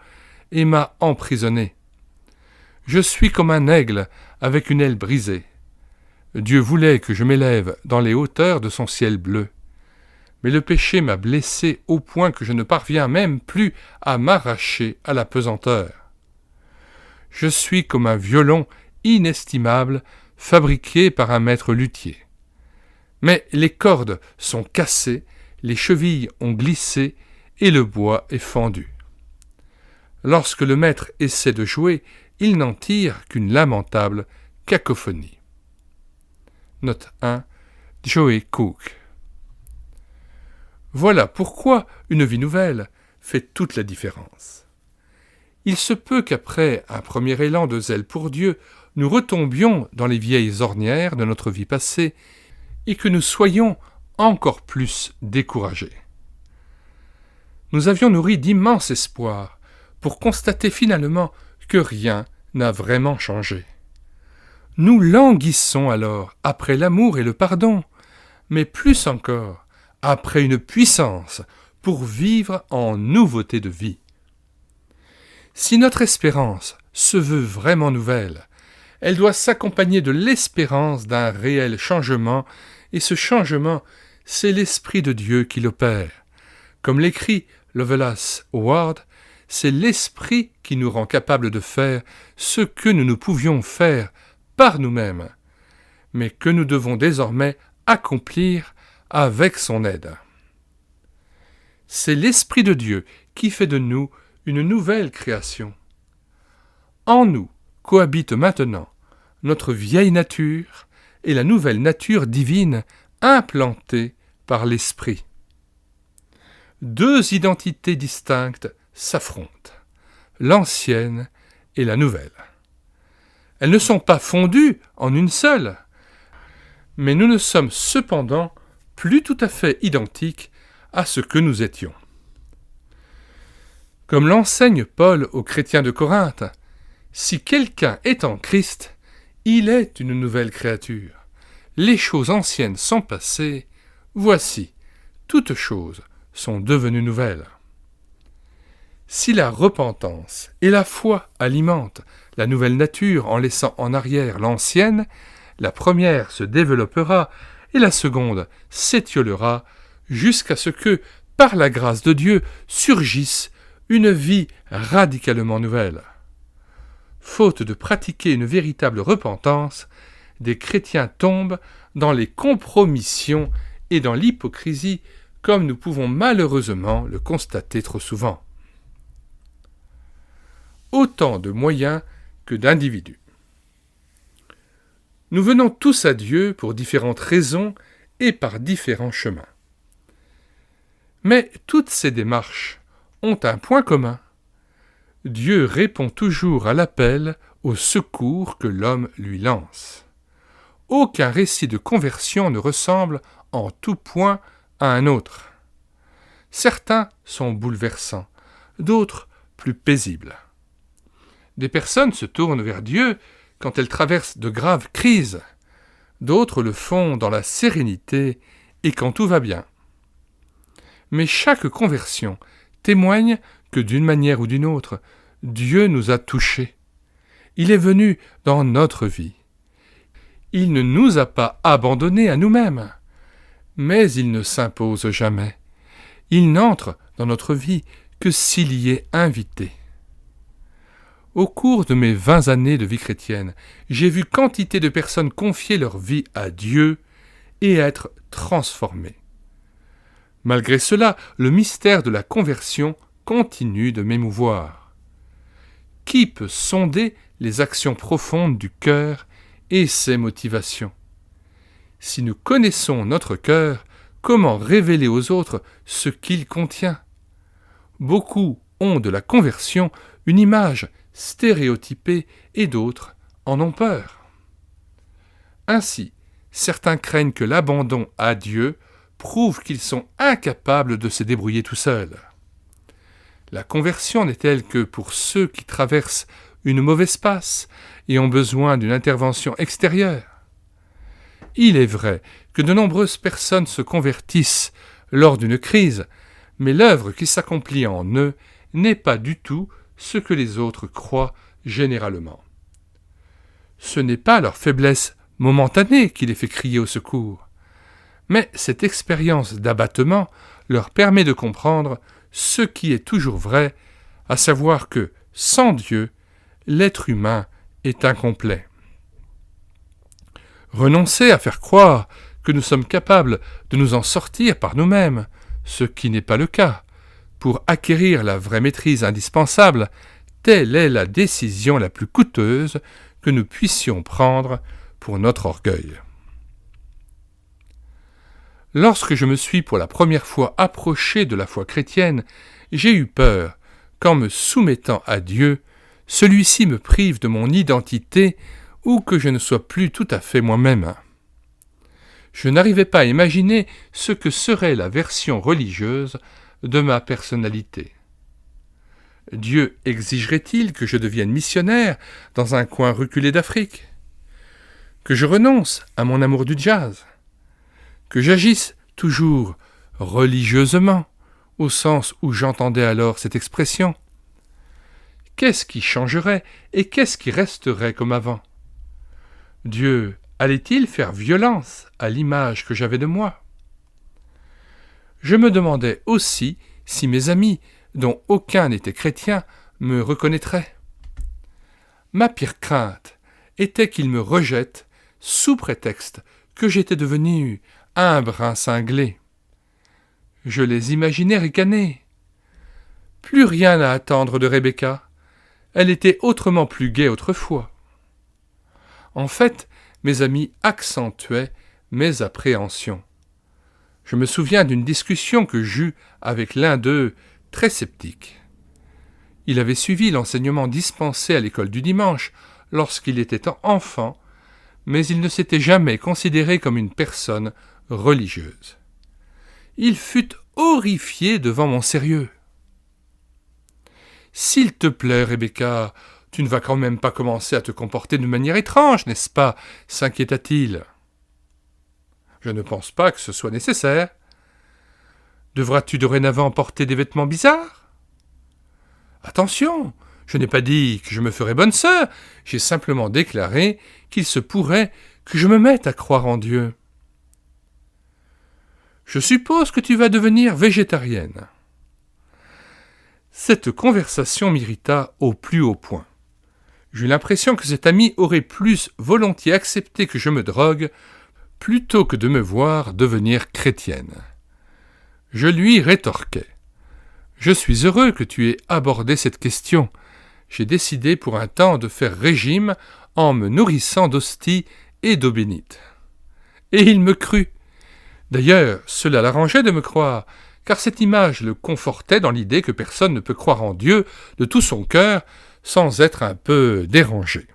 et m'a emprisonné. Je suis comme un aigle avec une aile brisée. Dieu voulait que je m'élève dans les hauteurs de son ciel bleu. Mais le péché m'a blessé au point que je ne parviens même plus à m'arracher à la pesanteur. Je suis comme un violon inestimable fabriqué par un maître luthier. Mais les cordes sont cassées, les chevilles ont glissé et le bois est fendu. Lorsque le maître essaie de jouer, il n'en tire qu'une lamentable cacophonie. Note 1. Joe Cook. Voilà pourquoi une vie nouvelle fait toute la différence. Il se peut qu'après un premier élan de zèle pour Dieu, nous retombions dans les vieilles ornières de notre vie passée et que nous soyons encore plus découragés. Nous avions nourri d'immenses espoirs pour constater finalement que rien n'a vraiment changé. Nous languissons alors après l'amour et le pardon, mais plus encore après une puissance pour vivre en nouveauté de vie. Si notre espérance se veut vraiment nouvelle, elle doit s'accompagner de l'espérance d'un réel changement Et ce changement, c'est l'Esprit de Dieu qui l'opère. Comme l'écrit Lovelace Howard, c'est l'Esprit qui nous rend capables de faire ce que nous ne pouvions faire par nous-mêmes, mais que nous devons désormais accomplir avec son aide. C'est l'Esprit de Dieu qui fait de nous une nouvelle création. En nous cohabitent maintenant notre vieille nature et la nouvelle nature divine implantée par l'Esprit. Deux identités distinctes s'affrontent, l'ancienne et la nouvelle. Elles ne sont pas fondues en une seule, mais nous ne sommes cependant plus tout à fait identiques à ce que nous étions. Comme l'enseigne Paul aux chrétiens de Corinthe, si quelqu'un est en Christ, il est une nouvelle créature. Les choses anciennes sont passées, voici, toutes choses sont devenues nouvelles. Si la repentance et la foi alimentent la nouvelle nature en laissant en arrière l'ancienne, la première se développera et la seconde s'étiolera jusqu'à ce que, par la grâce de Dieu, surgisse une vie radicalement nouvelle. Faute de pratiquer une véritable repentance, des chrétiens tombent dans les compromissions et dans l'hypocrisie, comme nous pouvons malheureusement le constater trop souvent. Autant de moyens que d'individus. Nous venons tous à Dieu pour différentes raisons et par différents chemins. Mais toutes ces démarches ont un point commun. Dieu répond toujours à l'appel, au secours que l'homme lui lance. Aucun récit de conversion ne ressemble en tout point à un autre. Certains sont bouleversants, d'autres plus paisibles. Des personnes se tournent vers Dieu quand elles traversent de graves crises, d'autres le font dans la sérénité et quand tout va bien. Mais chaque conversion témoigne que d'une manière ou d'une autre, Dieu nous a touchés. Il est venu dans notre vie. Il ne nous a pas abandonnés à nous-mêmes, mais il ne s'impose jamais. Il n'entre dans notre vie que s'il y est invité. Au cours de mes 20 années de vie chrétienne, j'ai vu quantité de personnes confier leur vie à Dieu et être transformées. Malgré cela, le mystère de la conversion continue de m'émouvoir. Qui peut sonder les actions profondes du cœur et ses motivations? Si nous connaissons notre cœur, comment révéler aux autres ce qu'il contient? Beaucoup ont de la conversion une image stéréotypés et d'autres en ont peur. Ainsi, certains craignent que l'abandon à Dieu prouve qu'ils sont incapables de se débrouiller tout seuls. La conversion n'est telle que pour ceux qui traversent une mauvaise passe et ont besoin d'une intervention extérieure. Il est vrai que de nombreuses personnes se convertissent lors d'une crise, mais l'œuvre qui s'accomplit en eux n'est pas du tout ce que les autres croient généralement. Ce n'est pas leur faiblesse momentanée qui les fait crier au secours, mais cette expérience d'abattement leur permet de comprendre ce qui est toujours vrai, à savoir que, sans Dieu, l'être humain est incomplet. Renoncer à faire croire que nous sommes capables de nous en sortir par nous-mêmes, ce qui n'est pas le cas, pour acquérir la vraie maîtrise indispensable, telle est la décision la plus coûteuse que nous puissions prendre pour notre orgueil. Lorsque je me suis pour la première fois approché de la foi chrétienne, j'ai eu peur qu'en me soumettant à Dieu, celui-ci me prive de mon identité ou que je ne sois plus tout à fait moi-même. Je n'arrivais pas à imaginer ce que serait la version religieuse de ma personnalité. Dieu exigerait-il que je devienne missionnaire dans un coin reculé d'Afrique? Que je renonce à mon amour du jazz? Que j'agisse toujours religieusement, au sens où j'entendais alors cette expression? Qu'est-ce qui changerait et qu'est-ce qui resterait comme avant? Dieu Allait-il faire violence à l'image que j'avais de moi? Je me demandais aussi si mes amis, dont aucun n'était chrétien, me reconnaîtraient. Ma pire crainte était qu'ils me rejettent sous prétexte que j'étais devenu un brin cinglé. Je les imaginais ricaner. Plus rien à attendre de Rebecca. Elle était autrement plus gaie autrefois. En fait, mes amis accentuaient mes appréhensions. Je me souviens d'une discussion que j'eus avec l'un d'eux, très sceptique. Il avait suivi l'enseignement dispensé à l'école du dimanche lorsqu'il était enfant, mais il ne s'était jamais considéré comme une personne religieuse. Il fut horrifié devant mon sérieux. « S'il te plaît, Rebecca, tu ne vas quand même pas commencer à te comporter de manière étrange, n'est-ce pas ?» s'inquiéta-t-il. « Je ne pense pas que ce soit nécessaire. Devras-tu dorénavant porter des vêtements bizarres ? » « Attention, je n'ai pas dit que je me ferais bonne sœur, j'ai simplement déclaré qu'il se pourrait que je me mette à croire en Dieu. »« Je suppose que tu vas devenir végétarienne. » Cette conversation m'irrita au plus haut point. J'eus l'impression que cet ami aurait plus volontiers accepté que je me drogue plutôt que de me voir devenir chrétienne. Je lui rétorquai. « Je suis heureux que tu aies abordé cette question. J'ai décidé pour un temps de faire régime en me nourrissant d'hosties et d'eau bénite. » Et il me crut. D'ailleurs, cela l'arrangeait de me croire, car cette image le confortait dans l'idée que personne ne peut croire en Dieu de tout son cœur sans être un peu dérangé.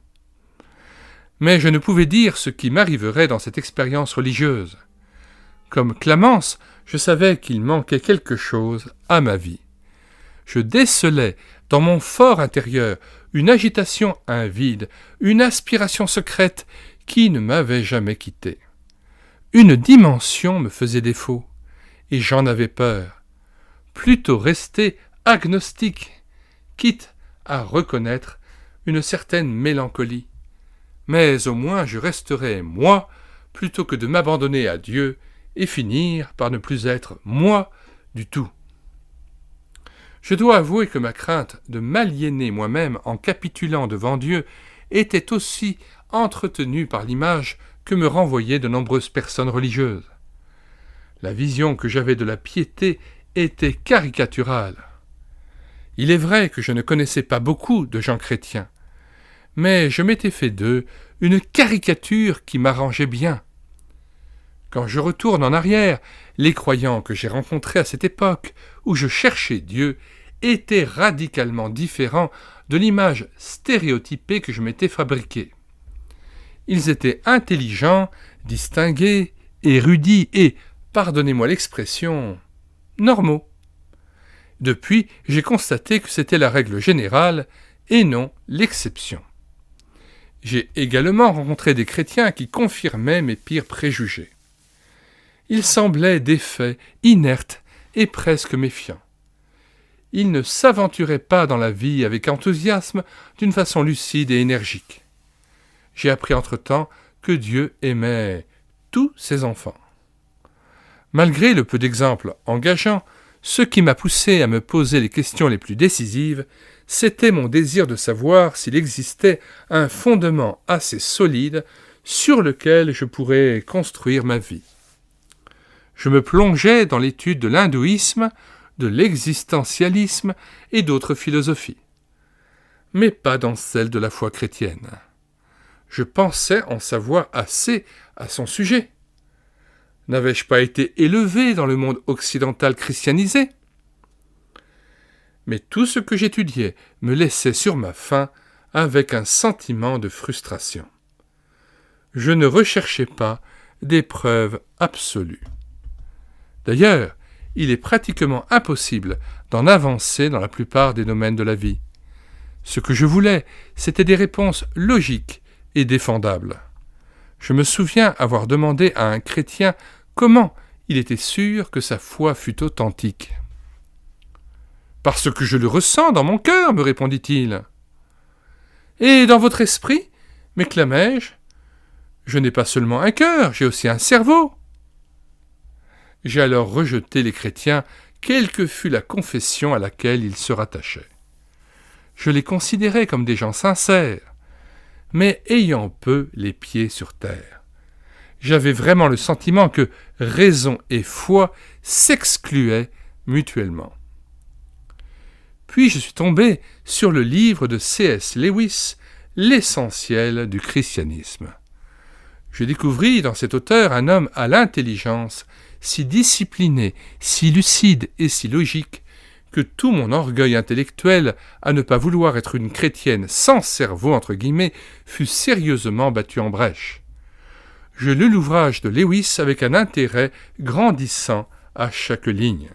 Mais je ne pouvais dire ce qui m'arriverait dans cette expérience religieuse. Comme Clamence, je savais qu'il manquait quelque chose à ma vie. Je décelais dans mon fort intérieur une agitation, un vide, une aspiration secrète qui ne m'avait jamais quitté. Une dimension me faisait défaut, et j'en avais peur. Plutôt rester agnostique, quitte à reconnaître une certaine mélancolie. Mais au moins je resterais moi, plutôt que de m'abandonner à Dieu et finir par ne plus être moi du tout. Je dois avouer que ma crainte de m'aliéner moi-même en capitulant devant Dieu était aussi entretenue par l'image que me renvoyaient de nombreuses personnes religieuses. La vision que j'avais de la piété était caricaturale. Il est vrai que je ne connaissais pas beaucoup de gens chrétiens, mais je m'étais fait d'eux une caricature qui m'arrangeait bien. Quand je retourne en arrière, les croyants que j'ai rencontrés à cette époque où je cherchais Dieu étaient radicalement différents de l'image stéréotypée que je m'étais fabriquée. Ils étaient intelligents, distingués, érudits et, pardonnez-moi l'expression, normaux. Depuis, j'ai constaté que c'était la règle générale et non l'exception. J'ai également rencontré des chrétiens qui confirmaient mes pires préjugés. Ils semblaient défaits, inertes et presque méfiants. Ils ne s'aventuraient pas dans la vie avec enthousiasme, d'une façon lucide et énergique. J'ai appris entre-temps que Dieu aimait tous ses enfants. Malgré le peu d'exemples engageants, ce qui m'a poussé à me poser les questions les plus décisives, c'était mon désir de savoir s'il existait un fondement assez solide sur lequel je pourrais construire ma vie. Je me plongeais dans l'étude de l'hindouisme, de l'existentialisme et d'autres philosophies, mais pas dans celle de la foi chrétienne. Je pensais en savoir assez à son sujet. N'avais-je pas été élevé dans le monde occidental christianisé ? Mais tout ce que j'étudiais me laissait sur ma faim avec un sentiment de frustration. Je ne recherchais pas des preuves absolues. D'ailleurs, il est pratiquement impossible d'en avancer dans la plupart des domaines de la vie. Ce que je voulais, c'était des réponses logiques et défendables. Je me souviens avoir demandé à un chrétien comment il était sûr que sa foi fût authentique. « Parce que je le ressens dans mon cœur, me répondit-il. « Et dans votre esprit » m'éclamai-je. Je n'ai pas seulement un cœur, j'ai aussi un cerveau. J'ai alors rejeté les chrétiens, quelle que fût la confession à laquelle ils se rattachaient. Je les considérais comme des gens sincères, mais ayant peu les pieds sur terre. J'avais vraiment le sentiment que raison et foi s'excluaient mutuellement. Puis je suis tombé sur le livre de C.S. Lewis, L'essentiel du christianisme. Je découvris dans cet auteur un homme à l'intelligence si discipliné, si lucide et si logique que tout mon orgueil intellectuel à ne pas vouloir être une chrétienne sans cerveau, entre guillemets, fut sérieusement battu en brèche. Je lus l'ouvrage de Lewis avec un intérêt grandissant à chaque ligne.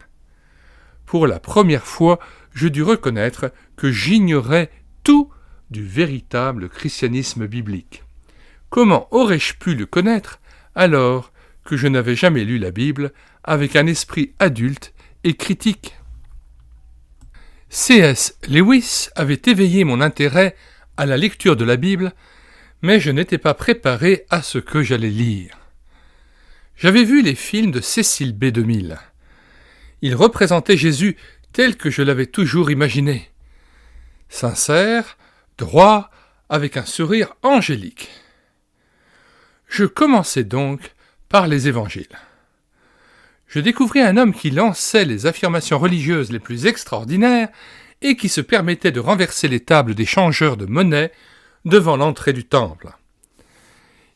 Pour la première fois, je dus reconnaître que j'ignorais tout du véritable christianisme biblique. Comment aurais-je pu le connaître alors que je n'avais jamais lu la Bible avec un esprit adulte et critique? C.S. Lewis avait éveillé mon intérêt à la lecture de la Bible, mais je n'étais pas préparé à ce que j'allais lire. J'avais vu les films de Cecil B. 2000. Il représentait Jésus tel que je l'avais toujours imaginé. Sincère, droit, avec un sourire angélique. Je commençai donc par les évangiles. Je découvris un homme qui lançait les affirmations religieuses les plus extraordinaires et qui se permettait de renverser les tables des changeurs de monnaie devant l'entrée du temple.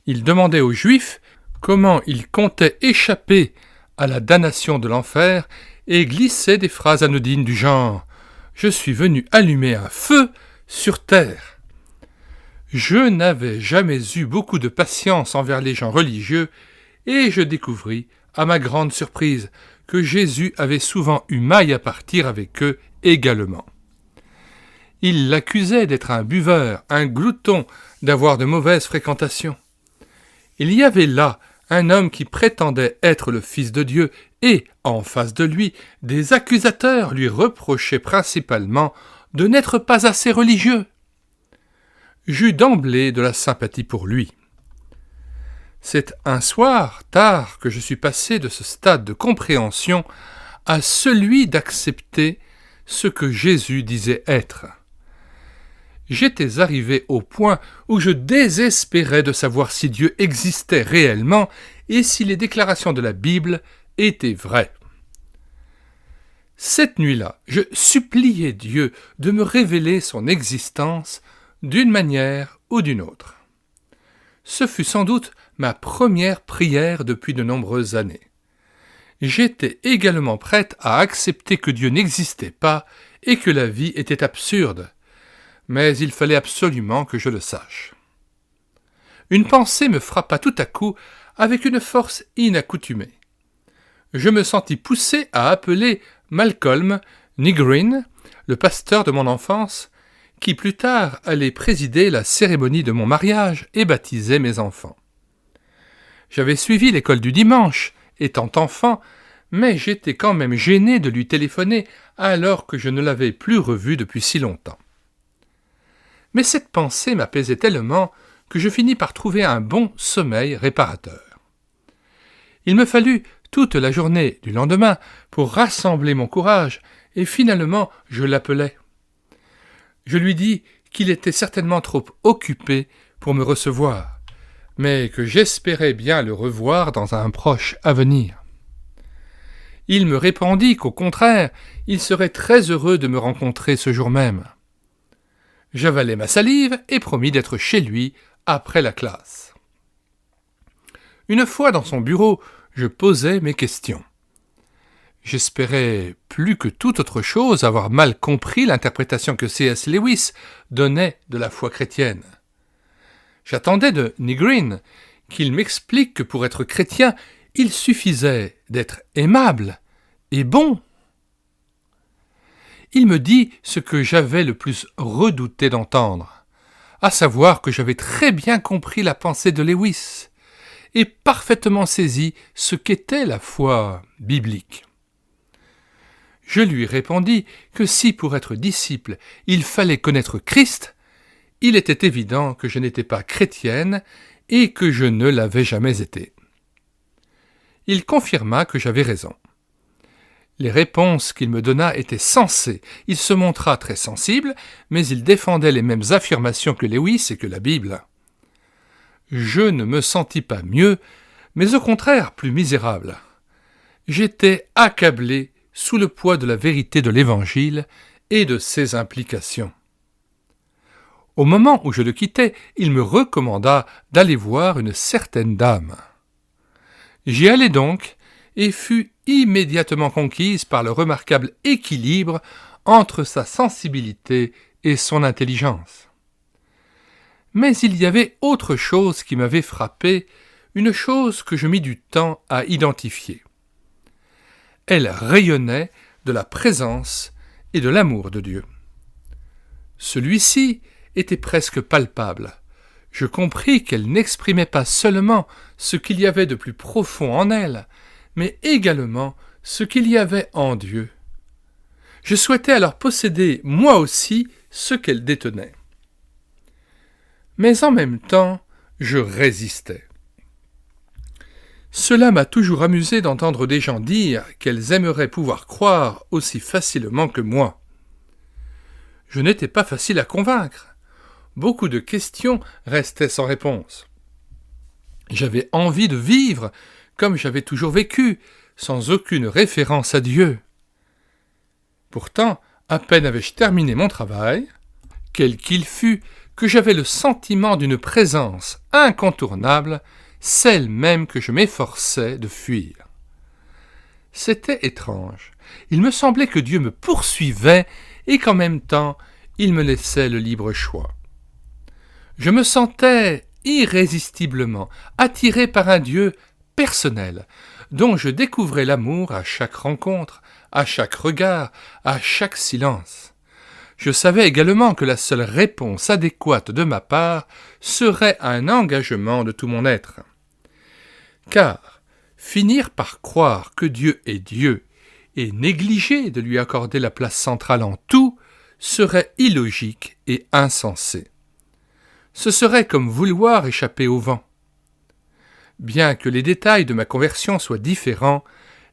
Il demandait aux Juifs comment ils comptaient échapper à la damnation de l'enfer et glissait des phrases anodines du genre « Je suis venu allumer un feu sur terre ». Je n'avais jamais eu beaucoup de patience envers les gens religieux et je découvris, à ma grande surprise, que Jésus avait souvent eu maille à partir avec eux également. Il l'accusait d'être un buveur, un glouton, d'avoir de mauvaises fréquentations. Il y avait là un homme qui prétendait être le Fils de Dieu et, en face de lui, des accusateurs lui reprochaient principalement de n'être pas assez religieux. J'eus d'emblée de la sympathie pour lui. C'est un soir, tard, que je suis passé de ce stade de compréhension à celui d'accepter ce que Jésus disait être. J'étais arrivé au point où je désespérais de savoir si Dieu existait réellement et si les déclarations de la Bible étaient vraies. Cette nuit-là, je suppliais Dieu de me révéler son existence d'une manière ou d'une autre. Ce fut sans doute ma première prière depuis de nombreuses années. J'étais également prête à accepter que Dieu n'existait pas et que la vie était absurde, mais il fallait absolument que je le sache. Une pensée me frappa tout à coup avec une force inaccoutumée. Je me sentis poussé à appeler Malcolm Nygren, le pasteur de mon enfance, qui plus tard allait présider la cérémonie de mon mariage et baptiser mes enfants. J'avais suivi l'école du dimanche, étant enfant, mais j'étais quand même gêné de lui téléphoner alors que je ne l'avais plus revu depuis si longtemps. Mais cette pensée m'apaisait tellement que je finis par trouver un bon sommeil réparateur. Il me fallut toute la journée du lendemain pour rassembler mon courage et finalement je l'appelai. Je lui dis qu'il était certainement trop occupé pour me recevoir, mais que j'espérais bien le revoir dans un proche avenir. Il me répondit qu'au contraire, il serait très heureux de me rencontrer ce jour même. J'avalai ma salive et promis d'être chez lui après la classe. Une fois dans son bureau, je posai mes questions. J'espérais plus que toute autre chose avoir mal compris l'interprétation que C.S. Lewis donnait de la foi chrétienne. J'attendais de Nygren qu'il m'explique que pour être chrétien, il suffisait d'être aimable et bon. Il me dit ce que j'avais le plus redouté d'entendre, à savoir que j'avais très bien compris la pensée de Lewis et parfaitement saisi ce qu'était la foi biblique. Je lui répondis que si pour être disciple, il fallait connaître Christ, il était évident que je n'étais pas chrétienne et que je ne l'avais jamais été. Il confirma que j'avais raison. Les réponses qu'il me donna étaient sensées. Il se montra très sensible, mais il défendait les mêmes affirmations que Lewis et que la Bible. Je ne me sentis pas mieux, mais au contraire plus misérable. J'étais accablé sous le poids de la vérité de l'Évangile et de ses implications. Au moment où je le quittais, il me recommanda d'aller voir une certaine dame. J'y allai donc et fus immédiatement conquise par le remarquable équilibre entre sa sensibilité et son intelligence. Mais il y avait autre chose qui m'avait frappé, une chose que je mis du temps à identifier. Elle rayonnait de la présence et de l'amour de Dieu. Celui-ci était presque palpable. Je compris qu'elle n'exprimait pas seulement ce qu'il y avait de plus profond en elle, mais également ce qu'il y avait en Dieu. Je souhaitais alors posséder moi aussi ce qu'elle détenait. Mais en même temps, je résistais. Cela m'a toujours amusé d'entendre des gens dire qu'elles aimeraient pouvoir croire aussi facilement que moi. Je n'étais pas facile à convaincre. Beaucoup de questions restaient sans réponse. J'avais envie de vivre comme j'avais toujours vécu, sans aucune référence à Dieu. Pourtant, à peine avais-je terminé mon travail, quel qu'il fût, que j'avais le sentiment d'une présence incontournable, celle même que je m'efforçais de fuir. C'était étrange. Il me semblait que Dieu me poursuivait et qu'en même temps, il me laissait le libre choix. Je me sentais irrésistiblement attiré par un Dieu personnel, dont je découvrais l'amour à chaque rencontre, à chaque regard, à chaque silence. Je savais également que la seule réponse adéquate de ma part serait un engagement de tout mon être. Car finir par croire que Dieu est Dieu et négliger de lui accorder la place centrale en tout serait illogique et insensé. Ce serait comme vouloir échapper au vent. Bien que les détails de ma conversion soient différents,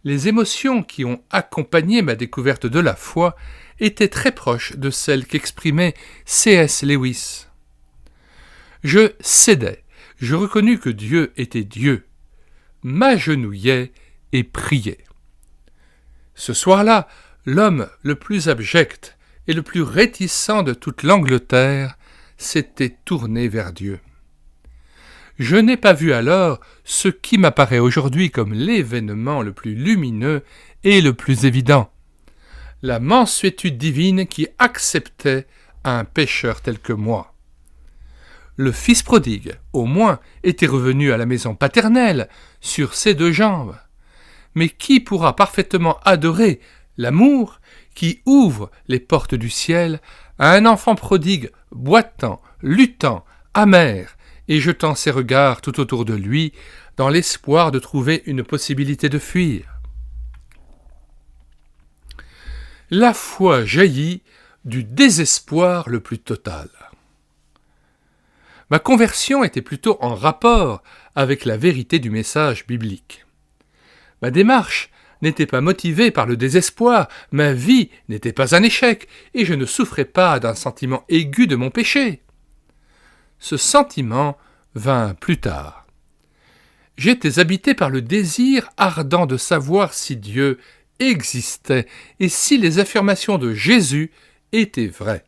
les émotions qui ont accompagné ma découverte de la foi étaient très proches de celles qu'exprimait C.S. Lewis. Je cédais, je reconnus que Dieu était Dieu, m'agenouillais et priais. Ce soir-là, l'homme le plus abject et le plus réticent de toute l'Angleterre s'était tourné vers Dieu. Je n'ai pas vu alors ce qui m'apparaît aujourd'hui comme l'événement le plus lumineux et le plus évident, la mansuétude divine qui acceptait un pécheur tel que moi. Le fils prodigue, au moins, était revenu à la maison paternelle, sur ses deux jambes. Mais qui pourra parfaitement adorer l'amour qui ouvre les portes du ciel à un enfant prodigue boitant, luttant, amer, et jetant ses regards tout autour de lui, dans l'espoir de trouver une possibilité de fuir. La foi jaillit du désespoir le plus total. Ma conversion était plutôt en rapport avec la vérité du message biblique. Ma démarche n'était pas motivée par le désespoir, ma vie n'était pas un échec, et je ne souffrais pas d'un sentiment aigu de mon péché. Ce sentiment vint plus tard. J'étais habité par le désir ardent de savoir si Dieu existait et si les affirmations de Jésus étaient vraies.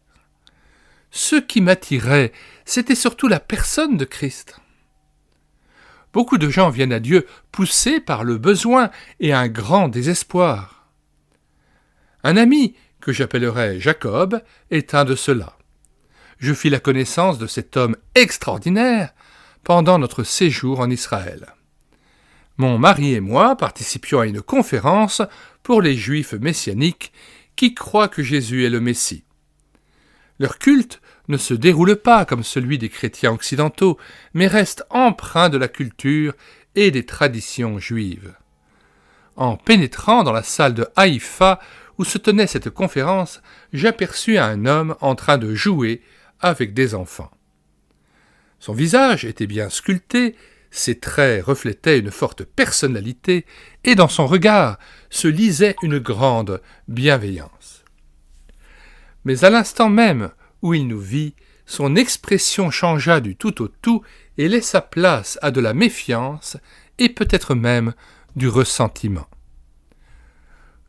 Ce qui m'attirait, c'était surtout la personne de Christ. Beaucoup de gens viennent à Dieu poussés par le besoin et un grand désespoir. Un ami, que j'appellerai Jacob, est un de ceux-là. Je fis la connaissance de cet homme extraordinaire pendant notre séjour en Israël. Mon mari et moi participions à une conférence pour les Juifs messianiques qui croient que Jésus est le Messie. Leur culte ne se déroule pas comme celui des chrétiens occidentaux, mais reste empreint de la culture et des traditions juives. En pénétrant dans la salle de Haïfa où se tenait cette conférence, j'aperçus un homme en train de jouer avec des enfants. Son visage était bien sculpté, ses traits reflétaient une forte personnalité, et dans son regard se lisait une grande bienveillance. Mais à l'instant même où il nous vit, son expression changea du tout au tout et laissa place à de la méfiance et peut-être même du ressentiment.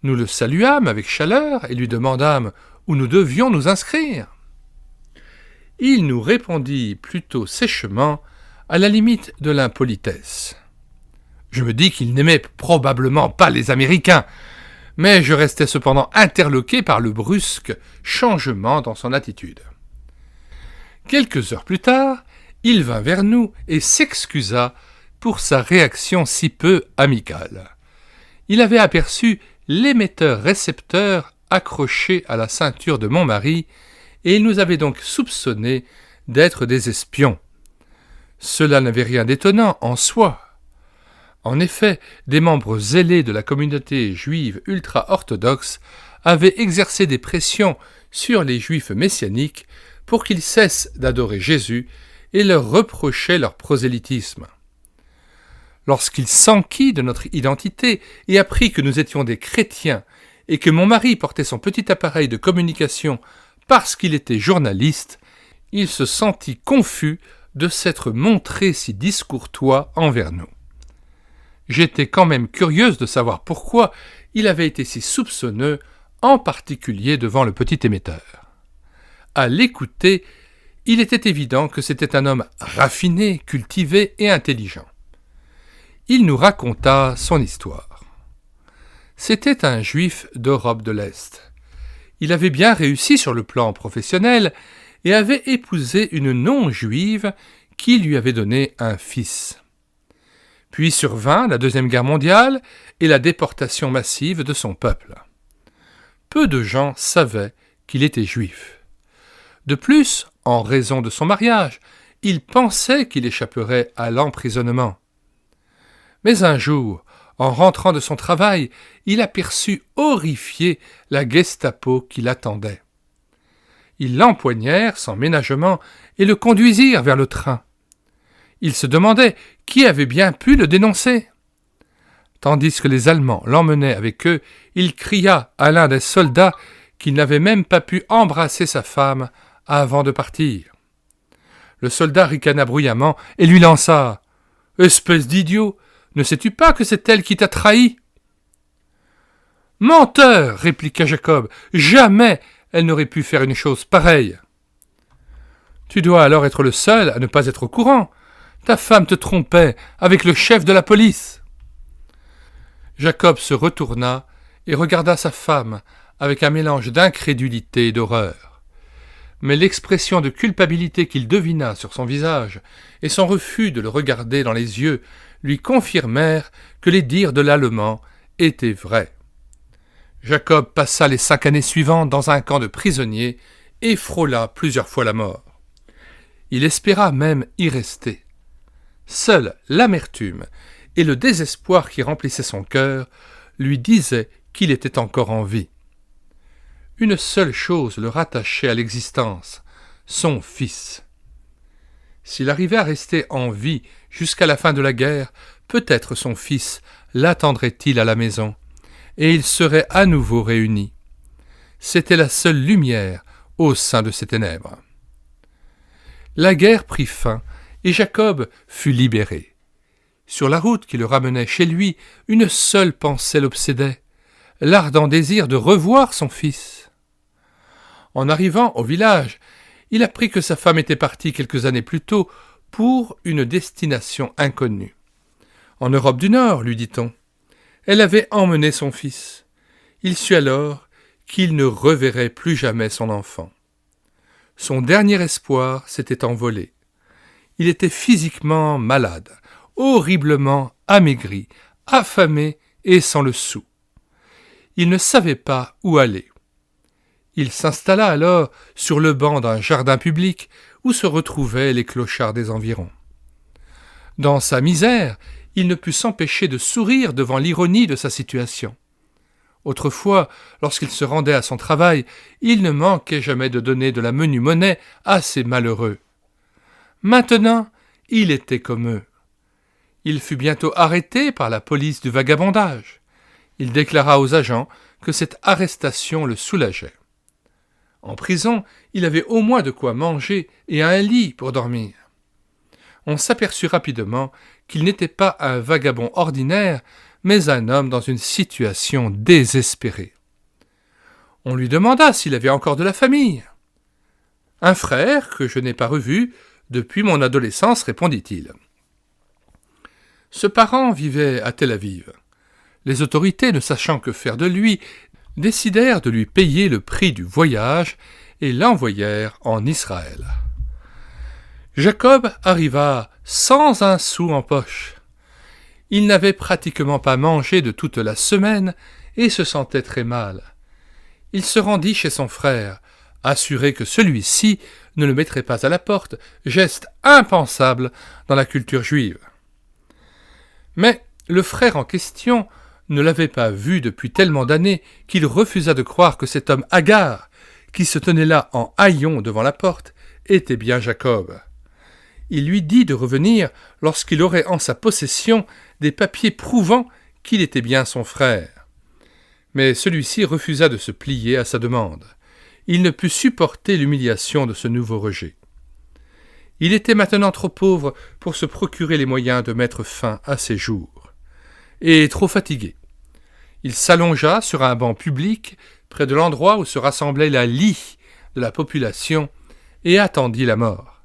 Nous le saluâmes avec chaleur et lui demandâmes où nous devions nous inscrire. Il nous répondit plutôt sèchement, à la limite de l'impolitesse. Je me dis qu'il n'aimait probablement pas les Américains, mais je restais cependant interloqué par le brusque changement dans son attitude. Quelques heures plus tard, il vint vers nous et s'excusa pour sa réaction si peu amicale. Il avait aperçu l'émetteur-récepteur accroché à la ceinture de mon mari, et il nous avait donc soupçonnés d'être des espions. Cela n'avait rien d'étonnant en soi. En effet, des membres zélés de la communauté juive ultra-orthodoxe avaient exercé des pressions sur les juifs messianiques pour qu'ils cessent d'adorer Jésus et leur reprochaient leur prosélytisme. Lorsqu'il s'enquit de notre identité et apprit que nous étions des chrétiens et que mon mari portait son petit appareil de communication parce qu'il était journaliste, il se sentit confus de s'être montré si discourtois envers nous. J'étais quand même curieuse de savoir pourquoi il avait été si soupçonneux, en particulier devant le petit émetteur. À l'écouter, il était évident que c'était un homme raffiné, cultivé et intelligent. Il nous raconta son histoire. C'était un juif d'Europe de l'Est. Il avait bien réussi sur le plan professionnel et avait épousé une non-juive qui lui avait donné un fils. Puis survint la Deuxième Guerre mondiale et la déportation massive de son peuple. Peu de gens savaient qu'il était juif. De plus, en raison de son mariage, il pensait qu'il échapperait à l'emprisonnement. Mais un jour, en rentrant de son travail, il aperçut horrifié la Gestapo qui l'attendait. Ils l'empoignèrent sans ménagement et le conduisirent vers le train. Il se demandait qui avait bien pu le dénoncer. Tandis que les Allemands l'emmenaient avec eux, il cria à l'un des soldats qu'il n'avait même pas pu embrasser sa femme avant de partir. Le soldat ricana bruyamment et lui lança « Espèce d'idiot, ne sais-tu pas que c'est elle qui t'a trahi ?» « Menteur !» répliqua Jacob. « Jamais elle n'aurait pu faire une chose pareille. »« Tu dois alors être le seul à ne pas être au courant. Ta femme te trompait avec le chef de la police. » Jacob se retourna et regarda sa femme avec un mélange d'incrédulité et d'horreur. Mais l'expression de culpabilité qu'il devina sur son visage et son refus de le regarder dans les yeux lui confirmèrent que les dires de l'Allemand étaient vrais. Jacob passa les 5 années suivantes dans un camp de prisonniers et frôla plusieurs fois la mort. Il espéra même y rester. Seule l'amertume et le désespoir qui remplissaient son cœur lui disaient qu'il était encore en vie. Une seule chose le rattachait à l'existence, son fils. S'il arrivait à rester en vie jusqu'à la fin de la guerre, peut-être son fils l'attendrait-il à la maison, et ils seraient à nouveau réunis. C'était la seule lumière au sein de ces ténèbres. La guerre prit fin, et Jacob fut libéré. Sur la route qui le ramenait chez lui, une seule pensée l'obsédait, l'ardent désir de revoir son fils. En arrivant au village, il apprit que sa femme était partie quelques années plus tôt pour une destination inconnue. En Europe du Nord, lui dit-on. Elle avait emmené son fils. Il sut alors qu'il ne reverrait plus jamais son enfant. Son dernier espoir s'était envolé. Il était physiquement malade, horriblement amaigri, affamé et sans le sou. Il ne savait pas où aller. Il s'installa alors sur le banc d'un jardin public où se retrouvaient les clochards des environs. Dans sa misère, il ne put s'empêcher de sourire devant l'ironie de sa situation. Autrefois, lorsqu'il se rendait à son travail, il ne manquait jamais de donner de la menue monnaie à ces malheureux. Maintenant, il était comme eux. Il fut bientôt arrêté par la police du vagabondage. Il déclara aux agents que cette arrestation le soulageait. En prison, il avait au moins de quoi manger et un lit pour dormir. On s'aperçut rapidement qu'il n'était pas un vagabond ordinaire, mais un homme dans une situation désespérée. On lui demanda s'il avait encore de la famille. « Un frère que je n'ai pas revu depuis mon adolescence, répondit-il. Ce parent vivait à Tel Aviv. Les autorités, ne sachant que faire de lui, décidèrent de lui payer le prix du voyage et l'envoyèrent en Israël. Jacob arriva sans un sou en poche. Il n'avait pratiquement pas mangé de toute la semaine et se sentait très mal. Il se rendit chez son frère, assuré que celui-ci ne le mettrait pas à la porte, geste impensable dans la culture juive. Mais le frère en question ne l'avait pas vu depuis tellement d'années qu'il refusa de croire que cet homme hagard, qui se tenait là en haillons devant la porte, était bien Jacob. Il lui dit de revenir lorsqu'il aurait en sa possession des papiers prouvant qu'il était bien son frère. Mais celui-ci refusa de se plier à sa demande. Il ne put supporter l'humiliation de ce nouveau rejet. Il était maintenant trop pauvre pour se procurer les moyens de mettre fin à ses jours, et trop fatigué. Il s'allongea sur un banc public près de l'endroit où se rassemblait la lie de la population et attendit la mort.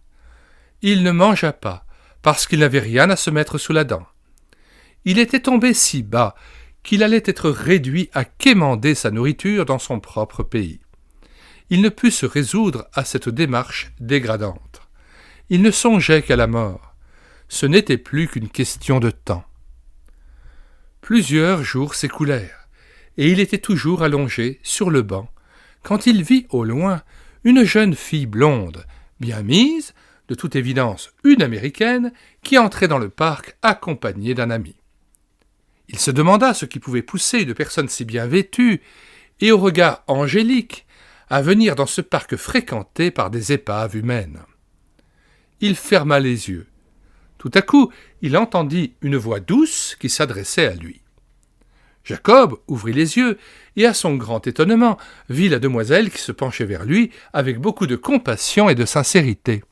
Il ne mangea pas, parce qu'il n'avait rien à se mettre sous la dent. Il était tombé si bas qu'il allait être réduit à quémander sa nourriture dans son propre pays. Il ne put se résoudre à cette démarche dégradante. Il ne songeait qu'à la mort. Ce n'était plus qu'une question de temps. Plusieurs jours s'écoulèrent, et il était toujours allongé sur le banc, quand il vit au loin une jeune fille blonde, bien mise, de toute évidence une Américaine, qui entrait dans le parc accompagnée d'un ami. Il se demanda ce qui pouvait pousser une personne si bien vêtue, et au regard angélique, à venir dans ce parc fréquenté par des épaves humaines. Il ferma les yeux. Tout à coup, il entendit une voix douce qui s'adressait à lui. Jacob ouvrit les yeux et, à son grand étonnement, vit la demoiselle qui se penchait vers lui avec beaucoup de compassion et de sincérité.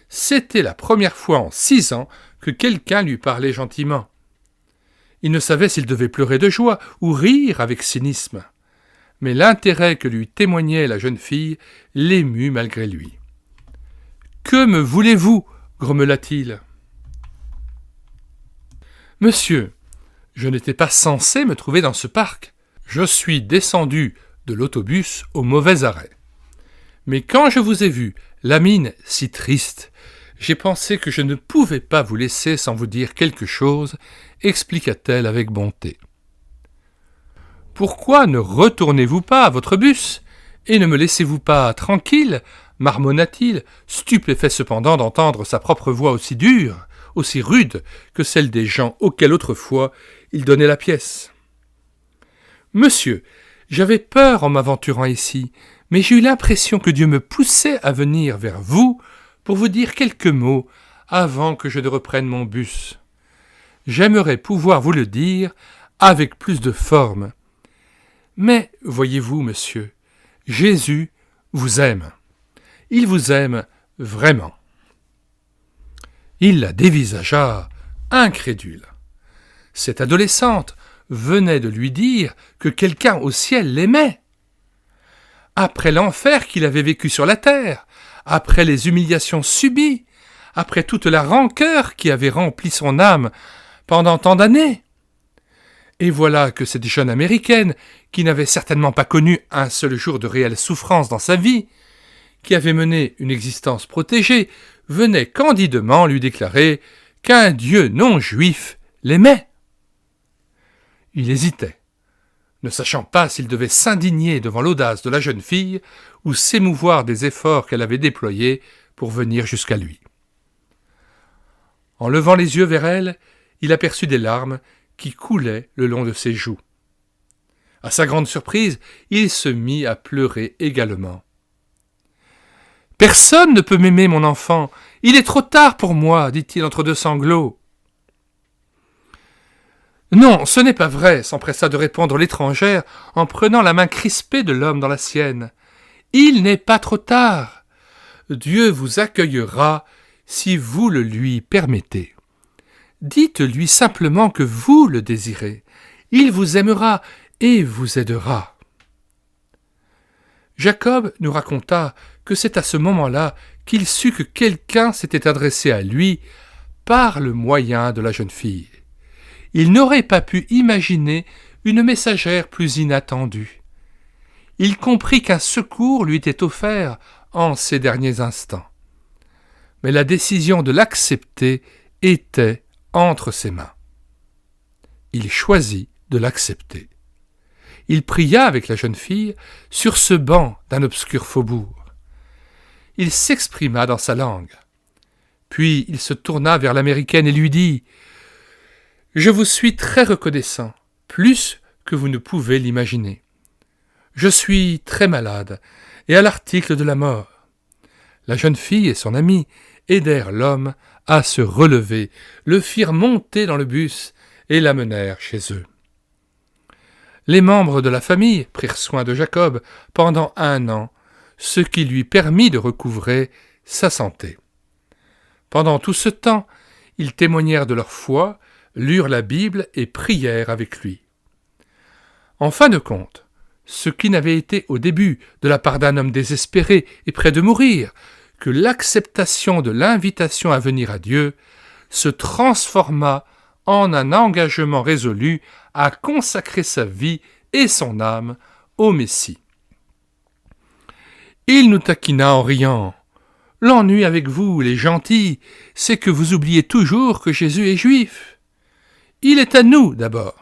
C'était la première fois en 6 ans que quelqu'un lui parlait gentiment. Il ne savait s'il devait pleurer de joie ou rire avec cynisme. Mais l'intérêt que lui témoignait la jeune fille l'émut malgré lui. « Que me voulez-vous » grommela-t-il. « Monsieur, je n'étais pas censé me trouver dans ce parc. Je suis descendu de l'autobus au mauvais arrêt. Mais quand je vous ai vu, la mine si triste, j'ai pensé que je ne pouvais pas vous laisser sans vous dire quelque chose, expliqua-t-elle avec bonté. Pourquoi ne retournez-vous pas à votre bus et ne me laissez-vous pas tranquille, marmonna-t-il, stupéfait cependant d'entendre sa propre voix aussi dure, aussi rude que celle des gens auxquels autrefois il donnait la pièce. Monsieur, j'avais peur en m'aventurant ici, mais j'ai eu l'impression que Dieu me poussait à venir vers vous pour vous dire quelques mots avant que je ne reprenne mon bus. J'aimerais pouvoir vous le dire avec plus de forme. Mais, voyez-vous, monsieur, Jésus vous aime. Il vous aime vraiment. Il la dévisagea, incrédule. Cette adolescente venait de lui dire que quelqu'un au ciel l'aimait. Après l'enfer qu'il avait vécu sur la terre, après les humiliations subies, après toute la rancœur qui avait rempli son âme pendant tant d'années. Et voilà que cette jeune Américaine, qui n'avait certainement pas connu un seul jour de réelle souffrance dans sa vie, qui avait mené une existence protégée, venait candidement lui déclarer qu'un Dieu non juif l'aimait. Il hésitait, ne sachant pas s'il devait s'indigner devant l'audace de la jeune fille ou s'émouvoir des efforts qu'elle avait déployés pour venir jusqu'à lui. En levant les yeux vers elle, il aperçut des larmes qui coulaient le long de ses joues. À sa grande surprise, il se mit à pleurer également. « Personne ne peut m'aimer, mon enfant. Il est trop tard pour moi, dit-il entre deux sanglots. Non, ce n'est pas vrai, s'empressa de répondre l'étrangère en prenant la main crispée de l'homme dans la sienne. Il n'est pas trop tard. Dieu vous accueillera si vous le lui permettez. Dites-lui simplement que vous le désirez. Il vous aimera et vous aidera. Jacob nous raconta que c'est à ce moment-là qu'il sut que quelqu'un s'était adressé à lui par le moyen de la jeune fille. Il n'aurait pas pu imaginer une messagère plus inattendue. Il comprit qu'un secours lui était offert en ces derniers instants. Mais la décision de l'accepter était entre ses mains. Il choisit de l'accepter. Il pria avec la jeune fille sur ce banc d'un obscur faubourg. Il s'exprima dans sa langue. Puis il se tourna vers l'Américaine et lui dit « Je vous suis très reconnaissant, plus que vous ne pouvez l'imaginer. Je suis très malade et à l'article de la mort. » La jeune fille et son amie aidèrent l'homme à se relever, le firent monter dans le bus et l'amenèrent chez eux. Les membres de la famille prirent soin de Jacob pendant 1 an, ce qui lui permit de recouvrer sa santé. Pendant tout ce temps, ils témoignèrent de leur foi, lurent la Bible et prièrent avec lui. En fin de compte, ce qui n'avait été au début de la part d'un homme désespéré et près de mourir que l'acceptation de l'invitation à venir à Dieu se transforma en un engagement résolu à consacrer sa vie et son âme au Messie. Il nous taquina en riant. « L'ennui avec vous, les gentils, c'est que vous oubliez toujours que Jésus est juif. Il est à nous d'abord. »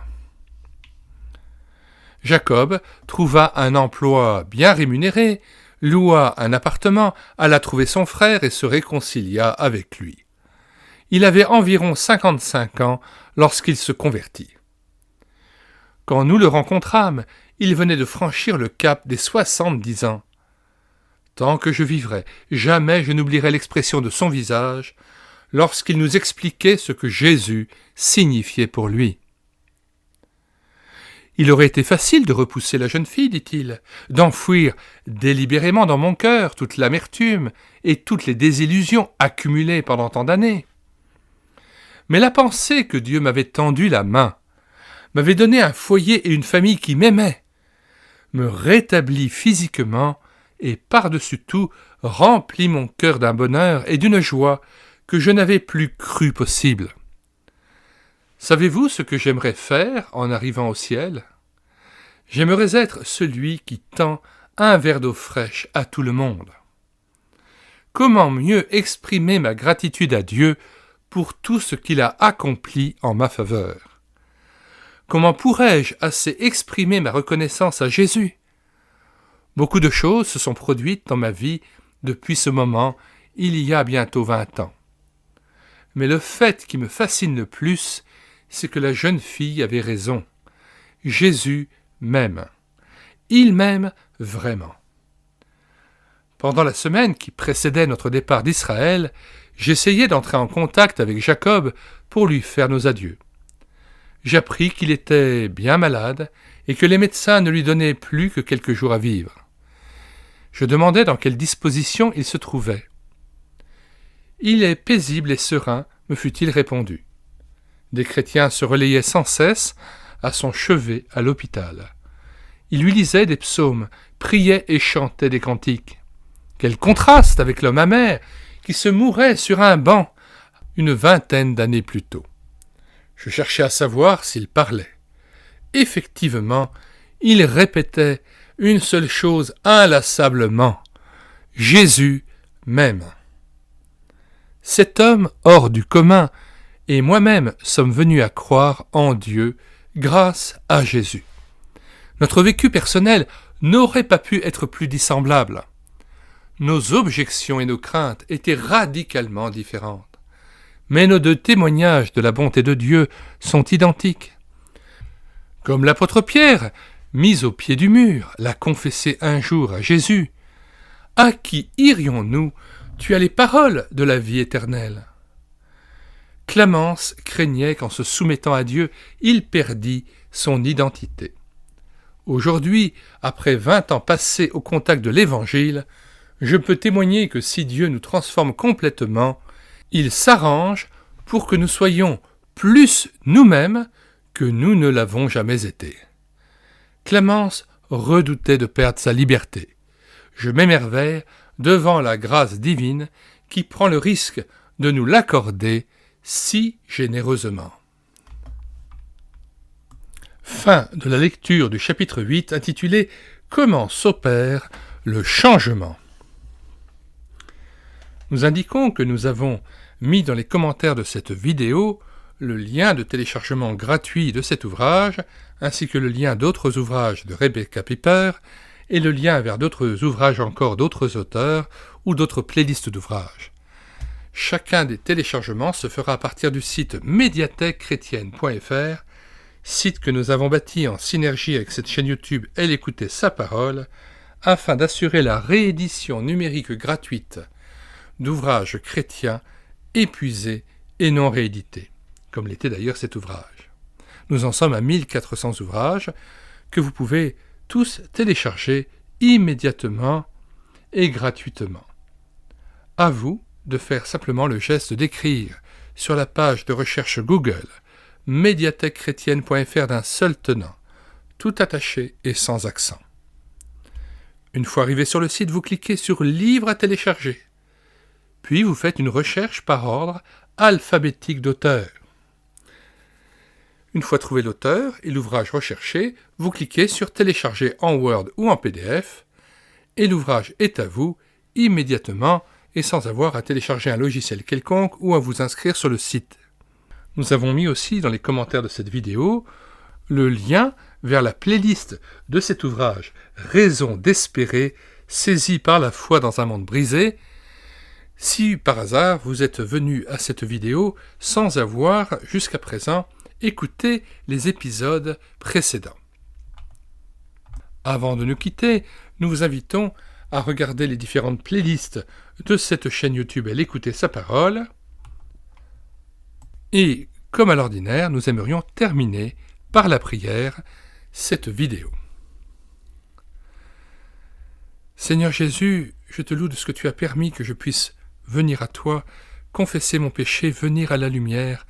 Jacob trouva un emploi bien rémunéré, loua un appartement, alla trouver son frère et se réconcilia avec lui. Il avait environ 55 ans lorsqu'il se convertit. Quand nous le rencontrâmes, il venait de franchir le cap des 70 ans. Tant que je vivrai, jamais je n'oublierai l'expression de son visage lorsqu'il nous expliquait ce que Jésus signifiait pour lui. Il aurait été facile de repousser la jeune fille, dit-il, d'enfouir délibérément dans mon cœur toute l'amertume et toutes les désillusions accumulées pendant tant d'années. Mais la pensée que Dieu m'avait tendu la main, m'avait donné un foyer et une famille qui m'aimaient, me rétablit physiquement et par-dessus tout remplit mon cœur d'un bonheur et d'une joie que je n'avais plus cru possible. Savez-vous ce que j'aimerais faire en arrivant au ciel ? J'aimerais être celui qui tend un verre d'eau fraîche à tout le monde. Comment mieux exprimer ma gratitude à Dieu pour tout ce qu'il a accompli en ma faveur ? Comment pourrais-je assez exprimer ma reconnaissance à Jésus ? Beaucoup de choses se sont produites dans ma vie depuis ce moment, il y a bientôt 20 ans. Mais le fait qui me fascine le plus, c'est que la jeune fille avait raison. Jésus m'aime. Il m'aime vraiment. Pendant la semaine qui précédait notre départ d'Israël, j'essayais d'entrer en contact avec Jacob pour lui faire nos adieux. J'appris qu'il était bien malade et que les médecins ne lui donnaient plus que quelques jours à vivre. Je demandai dans quelle disposition il se trouvait. « Il est paisible et serein », me fut-il répondu. Des chrétiens se relayaient sans cesse à son chevet à l'hôpital. Ils lui lisaient des psaumes, priaient et chantaient des cantiques. Quel contraste avec l'homme amer qui se mourait sur un banc une 20aine d'années plus tôt. Je cherchais à savoir s'il parlait. Effectivement, il répétait une seule chose inlassablement. Jésus m'aime. Cet homme hors du commun et moi-même sommes venus à croire en Dieu grâce à Jésus. Notre vécu personnel n'aurait pas pu être plus dissemblable. Nos objections et nos craintes étaient radicalement différentes. Mais nos 2 témoignages de la bonté de Dieu sont identiques. Comme l'apôtre Pierre, mis au pied du mur, l'a confessé un jour à Jésus. À qui irions-nous Tu as les paroles de la vie éternelle. Clamence craignait qu'en se soumettant à Dieu, il perdît son identité. Aujourd'hui, après 20 ans passés au contact de l'Évangile, je peux témoigner que si Dieu nous transforme complètement, il s'arrange pour que nous soyons plus nous-mêmes que nous ne l'avons jamais été. Clémence redoutait de perdre sa liberté. Je m'émerveille devant la grâce divine qui prend le risque de nous l'accorder si généreusement. Fin de la lecture du chapitre 8 intitulé « Comment s'opère le changement ?» Nous indiquons que nous avons mis dans les commentaires de cette vidéo le lien de téléchargement gratuit de cet ouvrage, ainsi que le lien d'autres ouvrages de Rebecca Piper et le lien vers d'autres ouvrages encore d'autres auteurs ou d'autres playlists d'ouvrages. Chacun des téléchargements se fera à partir du site médiathèquechrétienne.fr, site que nous avons bâti en synergie avec cette chaîne YouTube Elle écoutait sa parole, afin d'assurer la réédition numérique gratuite d'ouvrages chrétiens épuisés et non réédités, comme l'était d'ailleurs cet ouvrage. Nous en sommes à 1400 ouvrages que vous pouvez tous télécharger immédiatement et gratuitement. À vous de faire simplement le geste d'écrire sur la page de recherche Google médiathèquechrétienne.fr d'un seul tenant, tout attaché et sans accent. Une fois arrivé sur le site, vous cliquez sur « Livre à télécharger ». Puis vous faites une recherche par ordre alphabétique d'auteur. Une fois trouvé l'auteur et l'ouvrage recherché, vous cliquez sur « Télécharger en Word ou en PDF » et l'ouvrage est à vous immédiatement et sans avoir à télécharger un logiciel quelconque ou à vous inscrire sur le site. Nous avons mis aussi dans les commentaires de cette vidéo le lien vers la playlist de cet ouvrage « Raison d'espérer, saisie par la foi dans un monde brisé », si par hasard vous êtes venu à cette vidéo sans avoir jusqu'à présent écouté les épisodes précédents. Avant de nous quitter, nous vous invitons à regarder les différentes playlists de cette chaîne YouTube Elle écoutait sa parole. Et, comme à l'ordinaire, nous aimerions terminer par la prière cette vidéo. Seigneur Jésus, je te loue de ce que tu as permis que je puisse venir à toi, confesser mon péché, venir à la lumière,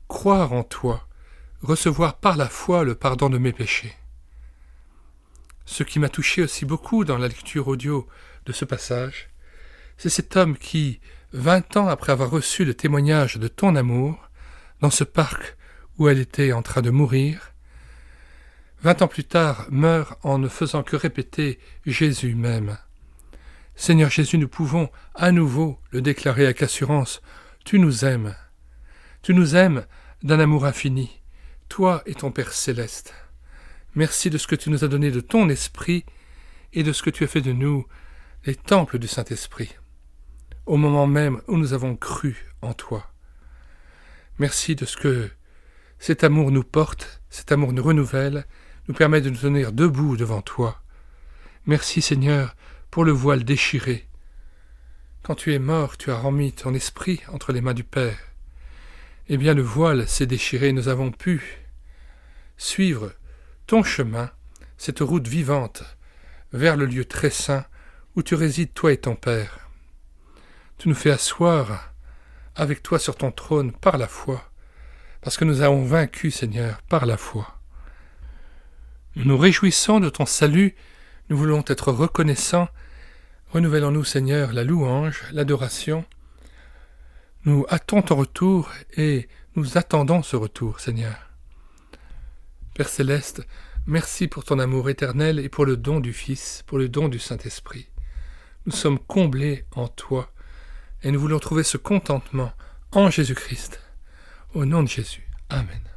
croire en toi, recevoir par la foi le pardon de mes péchés. Ce qui m'a touché aussi beaucoup dans la lecture audio de ce passage, c'est cet homme qui, 20 ans après avoir reçu le témoignage de ton amour, dans ce parc où elle était en train de mourir, 20 ans plus tard meurt en ne faisant que répéter Jésus m'aime. Seigneur Jésus, nous pouvons à nouveau le déclarer avec assurance, tu nous aimes d'un amour infini, toi et ton Père céleste. Merci de ce que tu nous as donné de ton esprit et de ce que tu as fait de nous les temples du Saint-Esprit, au moment même où nous avons cru en toi. Merci de ce que cet amour nous porte, cet amour nous renouvelle, nous permet de nous tenir debout devant toi. Merci Seigneur pour le voile déchiré. Quand tu es mort, tu as remis ton esprit entre les mains du Père. Eh bien le voile s'est déchiré, nous avons pu suivre ton chemin, cette route vivante, vers le lieu très saint où tu résides toi et ton Père. Tu nous fais asseoir avec toi sur ton trône par la foi, parce que nous avons vaincu, Seigneur, par la foi. Nous nous réjouissons de ton salut, nous voulons être reconnaissants. Renouvellons-nous, Seigneur, la louange, l'adoration. Nous hâtons ton retour et nous attendons ce retour, Seigneur. Père Céleste, merci pour ton amour éternel et pour le don du Fils, pour le don du Saint-Esprit. Nous sommes comblés en toi et nous voulons trouver ce contentement en Jésus-Christ. Au nom de Jésus. Amen.